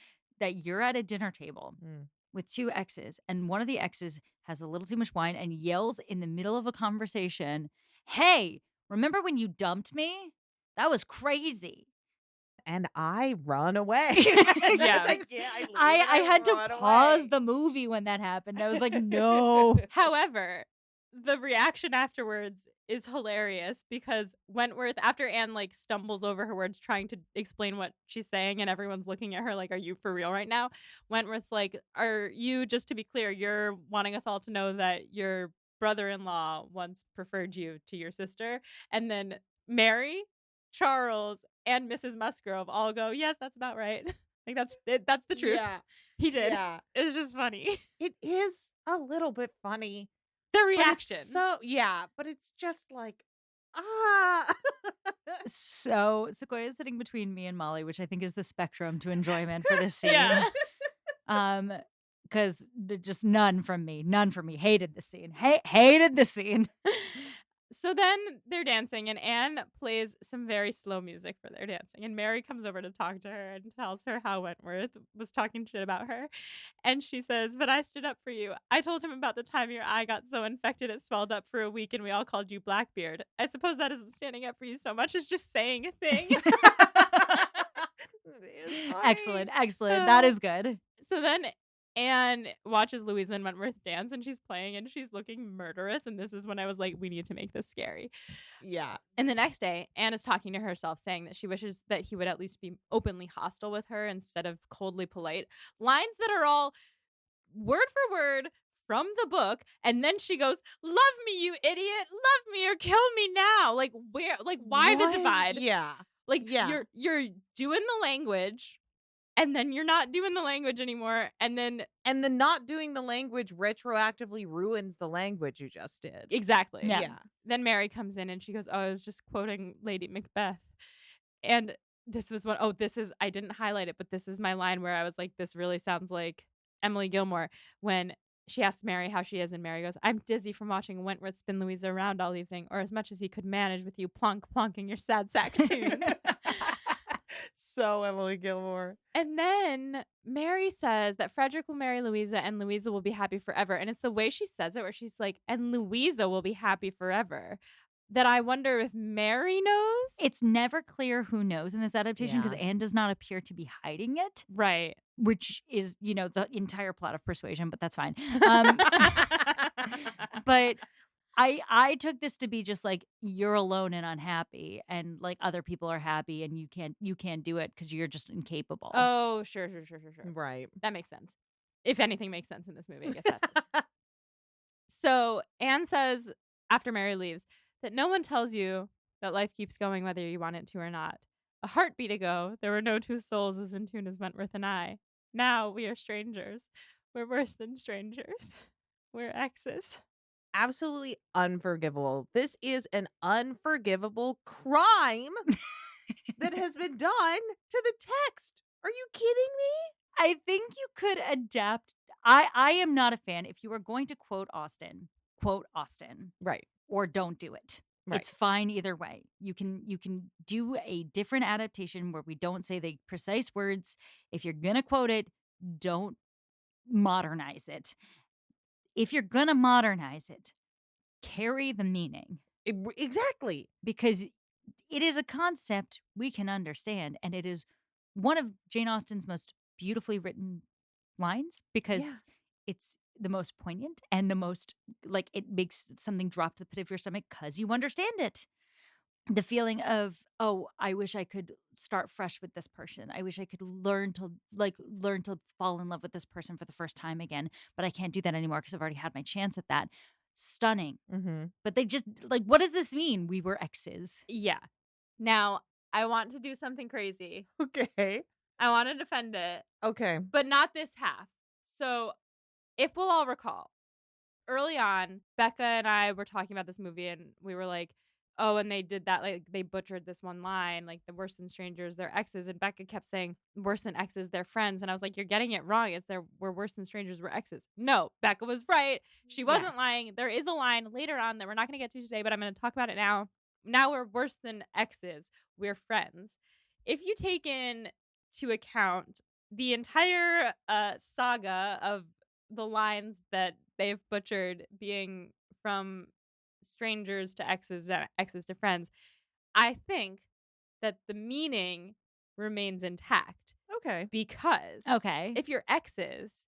Speaker 2: that you're at a dinner table
Speaker 3: Mm.
Speaker 2: with two exes, and one of the exes has a little too much wine and yells in the middle of a conversation, "Hey, remember when you dumped me? That was crazy."
Speaker 3: And I run away.
Speaker 1: Yeah.
Speaker 3: I can't. I leave
Speaker 2: I
Speaker 3: and
Speaker 2: had to
Speaker 3: run
Speaker 2: pause
Speaker 3: away.
Speaker 2: the movie when that happened. I was like, "No."
Speaker 1: However, the reaction afterwards is hilarious because Wentworth, after Anne like stumbles over her words trying to explain what she's saying and everyone's looking at her like, are you for real right now? Wentworth's like, are you, just to be clear, you're wanting us all to know that your brother-in-law once preferred you to your sister? And then Mary, Charles, and Mrs. Musgrove all go, yes, that's about right. Like that's it, that's the truth.
Speaker 3: Yeah.
Speaker 1: He did.
Speaker 3: Yeah.
Speaker 1: It's just funny.
Speaker 3: It is a little bit funny.
Speaker 1: The
Speaker 3: But
Speaker 1: reaction.
Speaker 3: it's but it's just like, ah.
Speaker 2: So, Sequoia is sitting between me and Molly, which I think is the spectrum to enjoyment for this scene.
Speaker 1: Yeah.
Speaker 2: Because just none from me. Hated the scene. Hated the scene.
Speaker 1: So then they're dancing, and Anne plays some very slow music for their dancing. And Mary comes over to talk to her and tells her how Wentworth was talking shit about her. And she says, but I stood up for you. I told him about the time your eye got so infected it swelled up for a week, and we all called you Blackbeard. I suppose that isn't standing up for you so much as just saying a thing.
Speaker 3: It is funny.
Speaker 2: Excellent. That is good.
Speaker 1: So then Anne watches Louisa and Wentworth dance, and she's playing and she's looking murderous. And this is when I was like, we need to make this scary.
Speaker 3: Yeah.
Speaker 1: And the next day, Anne is talking to herself, saying that she wishes that he would at least be openly hostile with her instead of coldly polite. Lines that are all word for word from the book. And then she goes, love me, you idiot. Love me or kill me now. Like, where, like, why the
Speaker 3: What?
Speaker 1: divide?
Speaker 3: Yeah.
Speaker 1: Like,
Speaker 3: Yeah.
Speaker 1: you're doing the language, and then you're not doing the language anymore. And then
Speaker 3: And the not doing the language retroactively ruins the language you just did.
Speaker 1: exactly.
Speaker 2: Yeah.
Speaker 1: Then Mary comes in and she goes, oh, I was just quoting Lady Macbeth. And this was what, I didn't highlight it, but this is my line where I was like, this really sounds like Emily Gilmore when she asks Mary how she is. And Mary goes, I'm dizzy from watching Wentworth spin Louisa around all evening, or as much as he could manage with you plonking your sad sack tunes.
Speaker 3: So Emily Gilmore.
Speaker 1: And then Mary says that Frederick will marry Louisa and Louisa will be happy forever. And it's the way she says it where she's like, and Louisa will be happy forever, that I wonder if Mary knows.
Speaker 2: It's never clear who knows in this adaptation because
Speaker 3: Yeah.
Speaker 2: Anne does not appear to be hiding it,
Speaker 1: Right.
Speaker 2: which is, the entire plot of Persuasion, but that's fine. But I took this to be just like you're alone and unhappy, and like other people are happy, and you can't do it because you're just incapable.
Speaker 1: Oh, sure.
Speaker 3: Right.
Speaker 1: That makes sense. If anything makes sense in this movie, I guess that does. So Anne says, after Mary leaves, that no one tells you that life keeps going whether you want it to or not. A heartbeat ago, there were no two souls as in tune as Wentworth and I. Now we are strangers. We're worse than strangers. We're exes.
Speaker 3: Absolutely unforgivable. This is an unforgivable crime that has been done to the text. Are you kidding me?
Speaker 2: I think you could adapt. I am not a fan. If you are going to quote Austen,
Speaker 3: Right.
Speaker 2: or don't do it.
Speaker 3: Right.
Speaker 2: It's fine either way. You can do a different adaptation where we don't say the precise words. If you're gonna quote it, don't modernize it. If you're gonna modernize it, carry the meaning
Speaker 3: Exactly.
Speaker 2: because it is a concept we can understand, and it is one of Jane Austen's most beautifully written lines because it's the most poignant and the most like it makes something drop to the pit of your stomach because you understand it. The feeling of, oh, I wish I could start fresh with this person. I wish I could learn to fall in love with this person for the first time again, but I can't do that anymore because I've already had my chance at that. Stunning.
Speaker 3: Mm-hmm.
Speaker 2: But they just like, what does this mean? We were exes.
Speaker 1: Yeah. Now, I want to do something crazy.
Speaker 3: Okay.
Speaker 1: I want to defend it,
Speaker 3: Okay.
Speaker 1: but not this half. So, if we'll all recall, early on, Becca and I were talking about this movie and we were like, "Oh, and they did that, like, they butchered this one line, like, the worse than strangers, they're exes." And Becca kept saying, "Worse than exes, they're friends." And I was like, "You're getting it wrong. We're worse than strangers, we're exes." No, Becca was right. She
Speaker 3: Yeah.
Speaker 1: wasn't lying. There is a line later on that we're not going to get to today, but I'm going to talk about it now. Now we're worse than exes, we're friends. If you take into account the entire saga of the lines that they've butchered being from strangers to exes and exes to friends, I think that the meaning remains intact
Speaker 3: Okay.
Speaker 1: because
Speaker 2: Okay.
Speaker 1: if you're exes,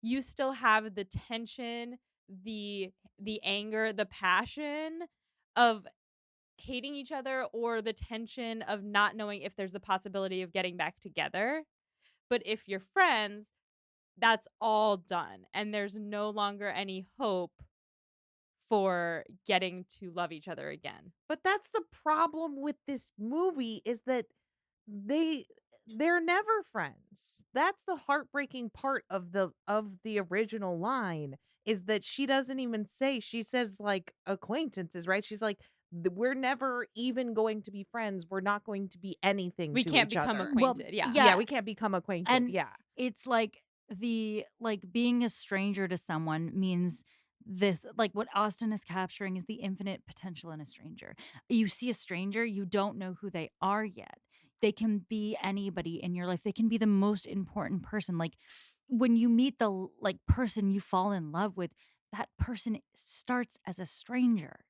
Speaker 1: you still have the tension, the anger, the passion of hating each other or the tension of not knowing if there's the possibility of getting back together. But if you're friends, that's all done and there's no longer any hope for getting to love each other again.
Speaker 3: But that's the problem with this movie is that they they're never friends. That's the heartbreaking part of the original line is that she doesn't even say she says like acquaintances, right? She's like we're never even going to be friends. We're not going to be anything
Speaker 1: We
Speaker 3: to
Speaker 1: can't
Speaker 3: each
Speaker 1: become
Speaker 3: other.
Speaker 2: Well,
Speaker 1: acquainted. Yeah.
Speaker 3: Yeah,
Speaker 2: yeah,
Speaker 3: we can't become acquainted.
Speaker 2: and
Speaker 3: Yeah.
Speaker 2: it's like being a stranger to someone means this, like what Austin is capturing is the infinite potential in a stranger. You see a stranger, you don't know who they are yet. They can be anybody in your life. They can be the most important person. Like when you meet the person you fall in love with, that person starts as a stranger.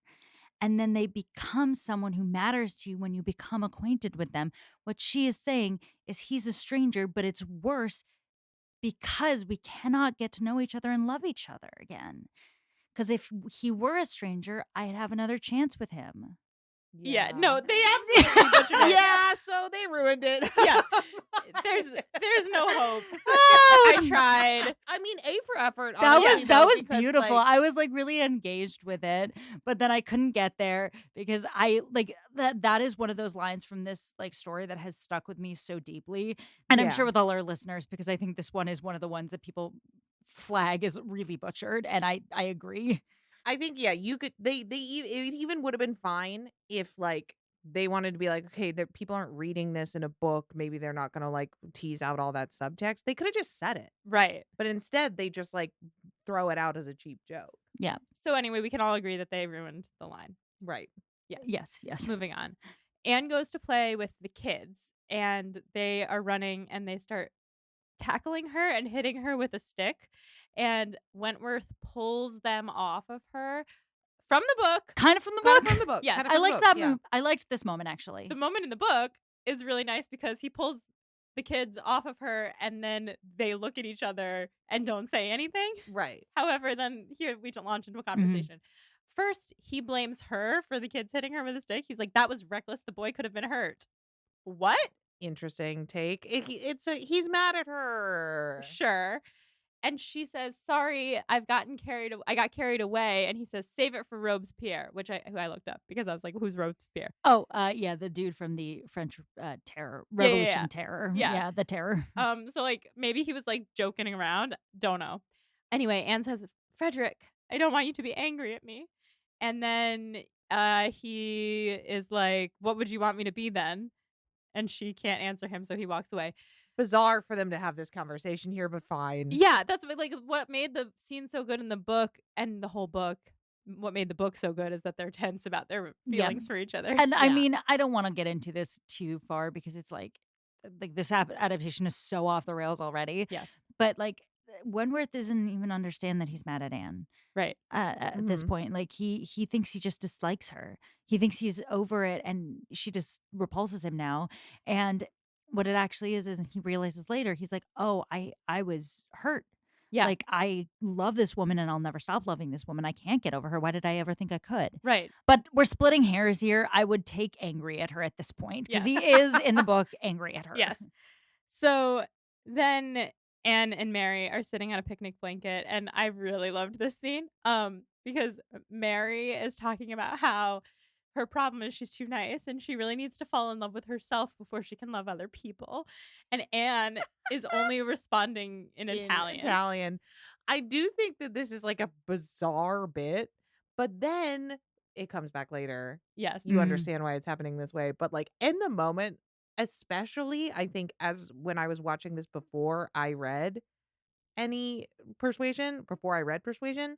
Speaker 2: And then they become someone who matters to you when you become acquainted with them. What she is saying is he's a stranger, but it's worse because we cannot get to know each other and love each other again. Because if he were a stranger, I'd have another chance with him.
Speaker 1: Yeah.
Speaker 3: Yeah.
Speaker 1: No, they absolutely butchered it.
Speaker 3: Yeah, so they ruined it.
Speaker 1: Yeah. There's no hope.
Speaker 2: Oh,
Speaker 1: I tried.
Speaker 3: I mean, A for effort.
Speaker 2: That
Speaker 3: Honestly,
Speaker 2: was
Speaker 3: though, because,
Speaker 2: beautiful.
Speaker 3: like,
Speaker 2: I was like really engaged with it, but then I couldn't get there because I like that is one of those lines from this like story that has stuck with me so deeply. And I'm
Speaker 3: yeah.
Speaker 2: sure with all our listeners because I think this one is one of the ones that people flag is really butchered and I agree.
Speaker 3: I think yeah, you could it even would have been fine if like they wanted to be like, okay, that people aren't reading this in a book, maybe they're not gonna like tease out all that subtext. They could have just said it.
Speaker 1: Right.
Speaker 3: But instead they just like throw it out as a cheap joke.
Speaker 2: Yeah.
Speaker 1: So anyway, we can all agree that they ruined the line.
Speaker 3: Right.
Speaker 1: Yes.
Speaker 2: Yes.
Speaker 1: Moving on. Anne goes to play with the kids and they are running and they start tackling her and hitting her with a stick. And Wentworth pulls them off of her from the book.
Speaker 2: Kind of from the
Speaker 3: Kind of
Speaker 2: book.
Speaker 3: from the book.
Speaker 1: Yes.
Speaker 3: kind of
Speaker 2: I
Speaker 3: from the
Speaker 2: liked
Speaker 3: book,
Speaker 2: that
Speaker 3: yeah.
Speaker 2: I liked this moment actually.
Speaker 1: The moment in the book is really nice because he pulls the kids off of her and then they look at each other and don't say anything.
Speaker 3: Right.
Speaker 1: However, then here we launch into a conversation. First, he blames her for the kids hitting her with a stick. He's like, that was reckless. The boy could have been hurt. What?
Speaker 3: Interesting take. He's mad at her.
Speaker 1: Sure. And she says, "Sorry, I got carried away." And he says, "Save it for Robespierre," who I looked up because I was like, "Who's Robespierre?"
Speaker 2: Oh, yeah, the dude from the French terror,
Speaker 1: Yeah, yeah,
Speaker 2: Revolution
Speaker 1: yeah.
Speaker 2: terror.
Speaker 1: Yeah.
Speaker 2: The terror.
Speaker 1: So like maybe he was like joking around. Don't know. Anyway, Anne says, "Frederick, I don't want you to be angry at me." And then he is like, "What would you want me to be then?" And she can't answer him, so he walks away.
Speaker 3: Bizarre for them to have this conversation here, but fine.
Speaker 1: Yeah, that's what made the scene so good in the book and the whole book. What made the book so good is that they're tense about their
Speaker 2: Yeah.
Speaker 1: feelings for each other.
Speaker 2: And I
Speaker 3: Yeah.
Speaker 2: mean, I don't want to get into this too far because it's like this adaptation is so off the rails already.
Speaker 1: Yes.
Speaker 2: But like Wentworth doesn't even understand that he's mad at Anne.
Speaker 1: Right.
Speaker 2: At this point, like he thinks he just dislikes her. He thinks he's over it, and she just repulses him now. And what it actually is he realizes later. He's like, "Oh, I was hurt.
Speaker 1: Yeah.
Speaker 2: Like I love this woman, and I'll never stop loving this woman. I can't get over her. Why did I ever think I could?"
Speaker 1: Right.
Speaker 2: But we're splitting hairs here. I would take angry at her at this point because
Speaker 1: Yes.
Speaker 2: he is in the book angry at her.
Speaker 1: Yes. So then Anne and Mary are sitting on a picnic blanket, and I really loved this scene. Because Mary is talking about how her problem is she's too nice and she really needs to fall in love with herself before she can love other people. And Anne is only responding in
Speaker 3: In
Speaker 1: Italian.
Speaker 3: Italian. I do think that this is like a bizarre bit, but then it comes back later.
Speaker 1: Yes.
Speaker 3: You
Speaker 2: Mm.
Speaker 3: understand why it's happening this way, but like in the moment, especially I think as when I was watching this before I read before I read Persuasion,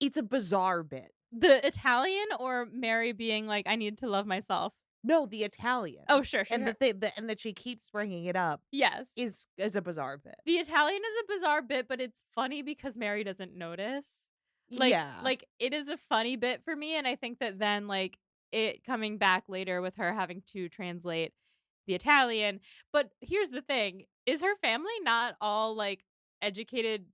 Speaker 3: it's a bizarre bit.
Speaker 1: The Italian or Mary being like, I need to love myself?
Speaker 3: No, the Italian.
Speaker 1: Oh, sure.
Speaker 3: And the thing and that she keeps bringing it up
Speaker 1: Yes.
Speaker 3: is a bizarre bit.
Speaker 1: The Italian is a bizarre bit, but it's funny because Mary doesn't notice.
Speaker 3: Yeah.
Speaker 1: Like it is a funny bit for me, and I think that then like it coming back later with her having to translate the Italian. But here's the thing: is her family not all like educated?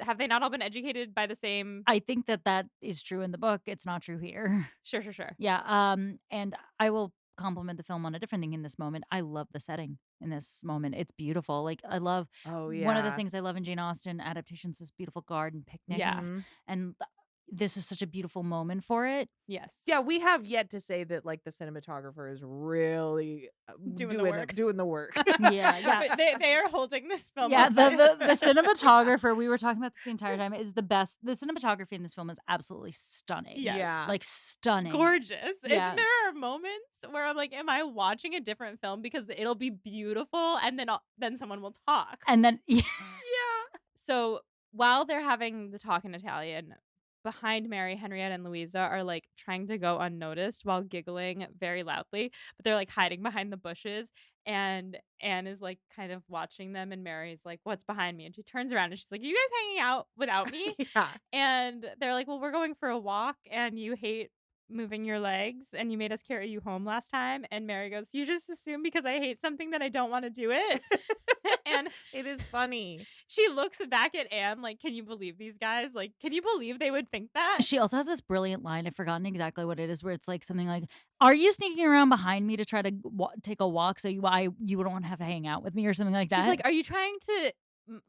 Speaker 1: Have they not all been educated by the same?
Speaker 2: I think that is true in the book. It's not true here.
Speaker 1: Sure.
Speaker 2: Yeah. And I will compliment the film on a different thing in this moment. I love the setting in this moment. It's beautiful. Like I love
Speaker 3: Oh
Speaker 2: one of the
Speaker 3: yeah.
Speaker 2: things I love in Jane Austen adaptations is beautiful garden picnics.
Speaker 1: Yeah.
Speaker 3: Mhm.
Speaker 2: And this is such a beautiful moment for it.
Speaker 1: Yes.
Speaker 3: Yeah, we have yet to say that like the cinematographer is really
Speaker 1: Doing the work.
Speaker 3: doing the work.
Speaker 2: Yeah.
Speaker 1: But they are holding this film.
Speaker 2: Yeah,
Speaker 1: up
Speaker 2: the
Speaker 1: by-
Speaker 2: cinematographer, we were talking about this the entire time, is the best. The cinematography in this film is absolutely stunning.
Speaker 1: Yes.
Speaker 3: Yeah.
Speaker 2: Like stunning.
Speaker 1: gorgeous.
Speaker 2: Yeah.
Speaker 1: And there are moments where I'm like, am I watching a different film because it'll be beautiful and then someone will talk.
Speaker 2: And then
Speaker 1: Yeah. So while they're having the talk in Italian, behind Mary, Henrietta, and Louisa are like trying to go unnoticed while giggling very loudly, but they're like hiding behind the bushes. And Anne is like kind of watching them, and Mary's like, "What's behind me?" And she turns around and she's like, "Are you guys hanging out without me?"
Speaker 3: Yeah.
Speaker 1: And they're like, "Well, we're going for a walk, and you hate moving your legs, and you made us carry you home last time." And Mary goes, "You just assume because I hate something that I don't want to do it." And
Speaker 3: It is funny.
Speaker 1: she looks back at Anne like, "Can you believe these guys? Like, can you believe they would think that?"
Speaker 2: she also has this brilliant line. I've forgotten exactly what it is, where it's like something like, "Are you sneaking around behind me to try to take a walk so you don't want to have to hang out with me," or something like that?
Speaker 1: She's like, "Are you trying to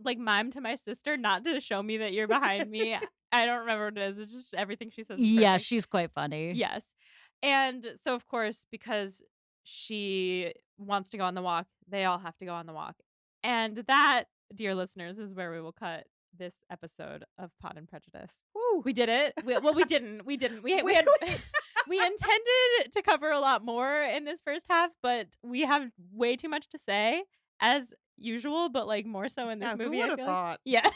Speaker 1: like mime to my sister, not to show me that you're behind me?" I don't remember what it is. It's just everything she says. Is
Speaker 2: yeah,
Speaker 1: perfect.
Speaker 2: she's quite funny.
Speaker 1: Yes. And so, of course, because she wants to go on the walk, they all have to go on the walk. And that, dear listeners, is where we will cut this episode of Pod and Prejudice.
Speaker 3: Woo.
Speaker 1: We did it. We didn't. We didn't. We
Speaker 3: We-
Speaker 1: had, we intended to cover a lot more in this first half, but we have way too much to say, as usual, but like more so in this
Speaker 3: Yeah,
Speaker 1: movie.
Speaker 3: who
Speaker 1: I
Speaker 3: would have
Speaker 1: feel
Speaker 3: thought?
Speaker 1: yeah.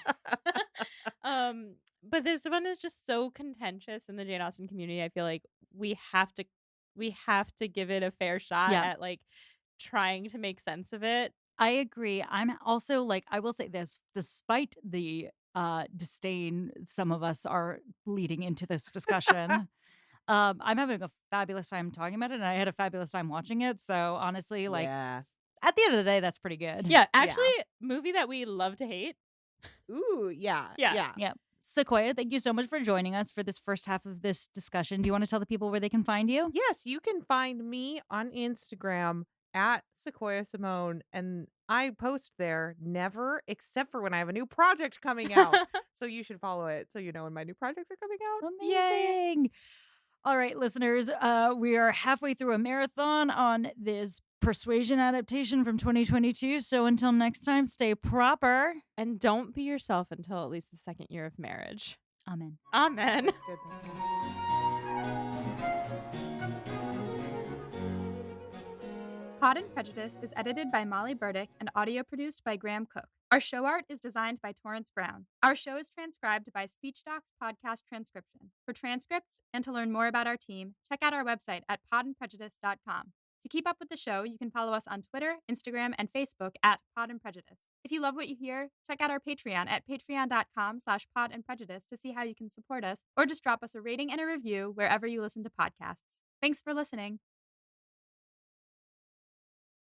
Speaker 1: But this one is just so contentious in the Jane Austen community. I feel like we have to give it a fair shot
Speaker 2: Yeah.
Speaker 1: at like trying to make sense of it.
Speaker 2: I agree. I'm also like, I will say this, despite the disdain some of us are leading into this discussion, I'm having a fabulous time talking about it, and I had a fabulous time watching it. So honestly, like
Speaker 3: Yeah.
Speaker 2: at the end of the day, that's pretty good.
Speaker 1: Yeah, actually, movie that we love to hate.
Speaker 3: Ooh, yeah.
Speaker 1: Yeah.
Speaker 3: Yeah.
Speaker 2: Yeah. Sequoia, thank you so much for joining us for this first half of this discussion. Do you want to tell the people where they can find you?
Speaker 3: Yes, you can find me on Instagram at Sequoia Simone, and I post there never except for when I have a new project coming out. So you should follow it so you know when my new projects are coming out.
Speaker 2: Amazing. All right, listeners, we are halfway through a marathon on this Persuasion adaptation from 2022. So until next time, stay proper.
Speaker 1: And don't be yourself until at least the second year of marriage.
Speaker 2: Amen.
Speaker 1: Amen.
Speaker 3: That's good. That's good.
Speaker 1: Pod and Prejudice is edited by Molly Burdick and audio produced by Graham Cook. Our show art is designed by Torrance Brown. Our show is transcribed by SpeechDocs Podcast Transcription. For transcripts and to learn more about our team, check out our website at podandprejudice.com. To keep up with the show, you can follow us on Twitter, Instagram, and Facebook at Pod and Prejudice. If you love what you hear, check out our Patreon at patreon.com/podandprejudice to see how you can support us, or just drop us a rating and a review wherever you listen to podcasts. Thanks for listening.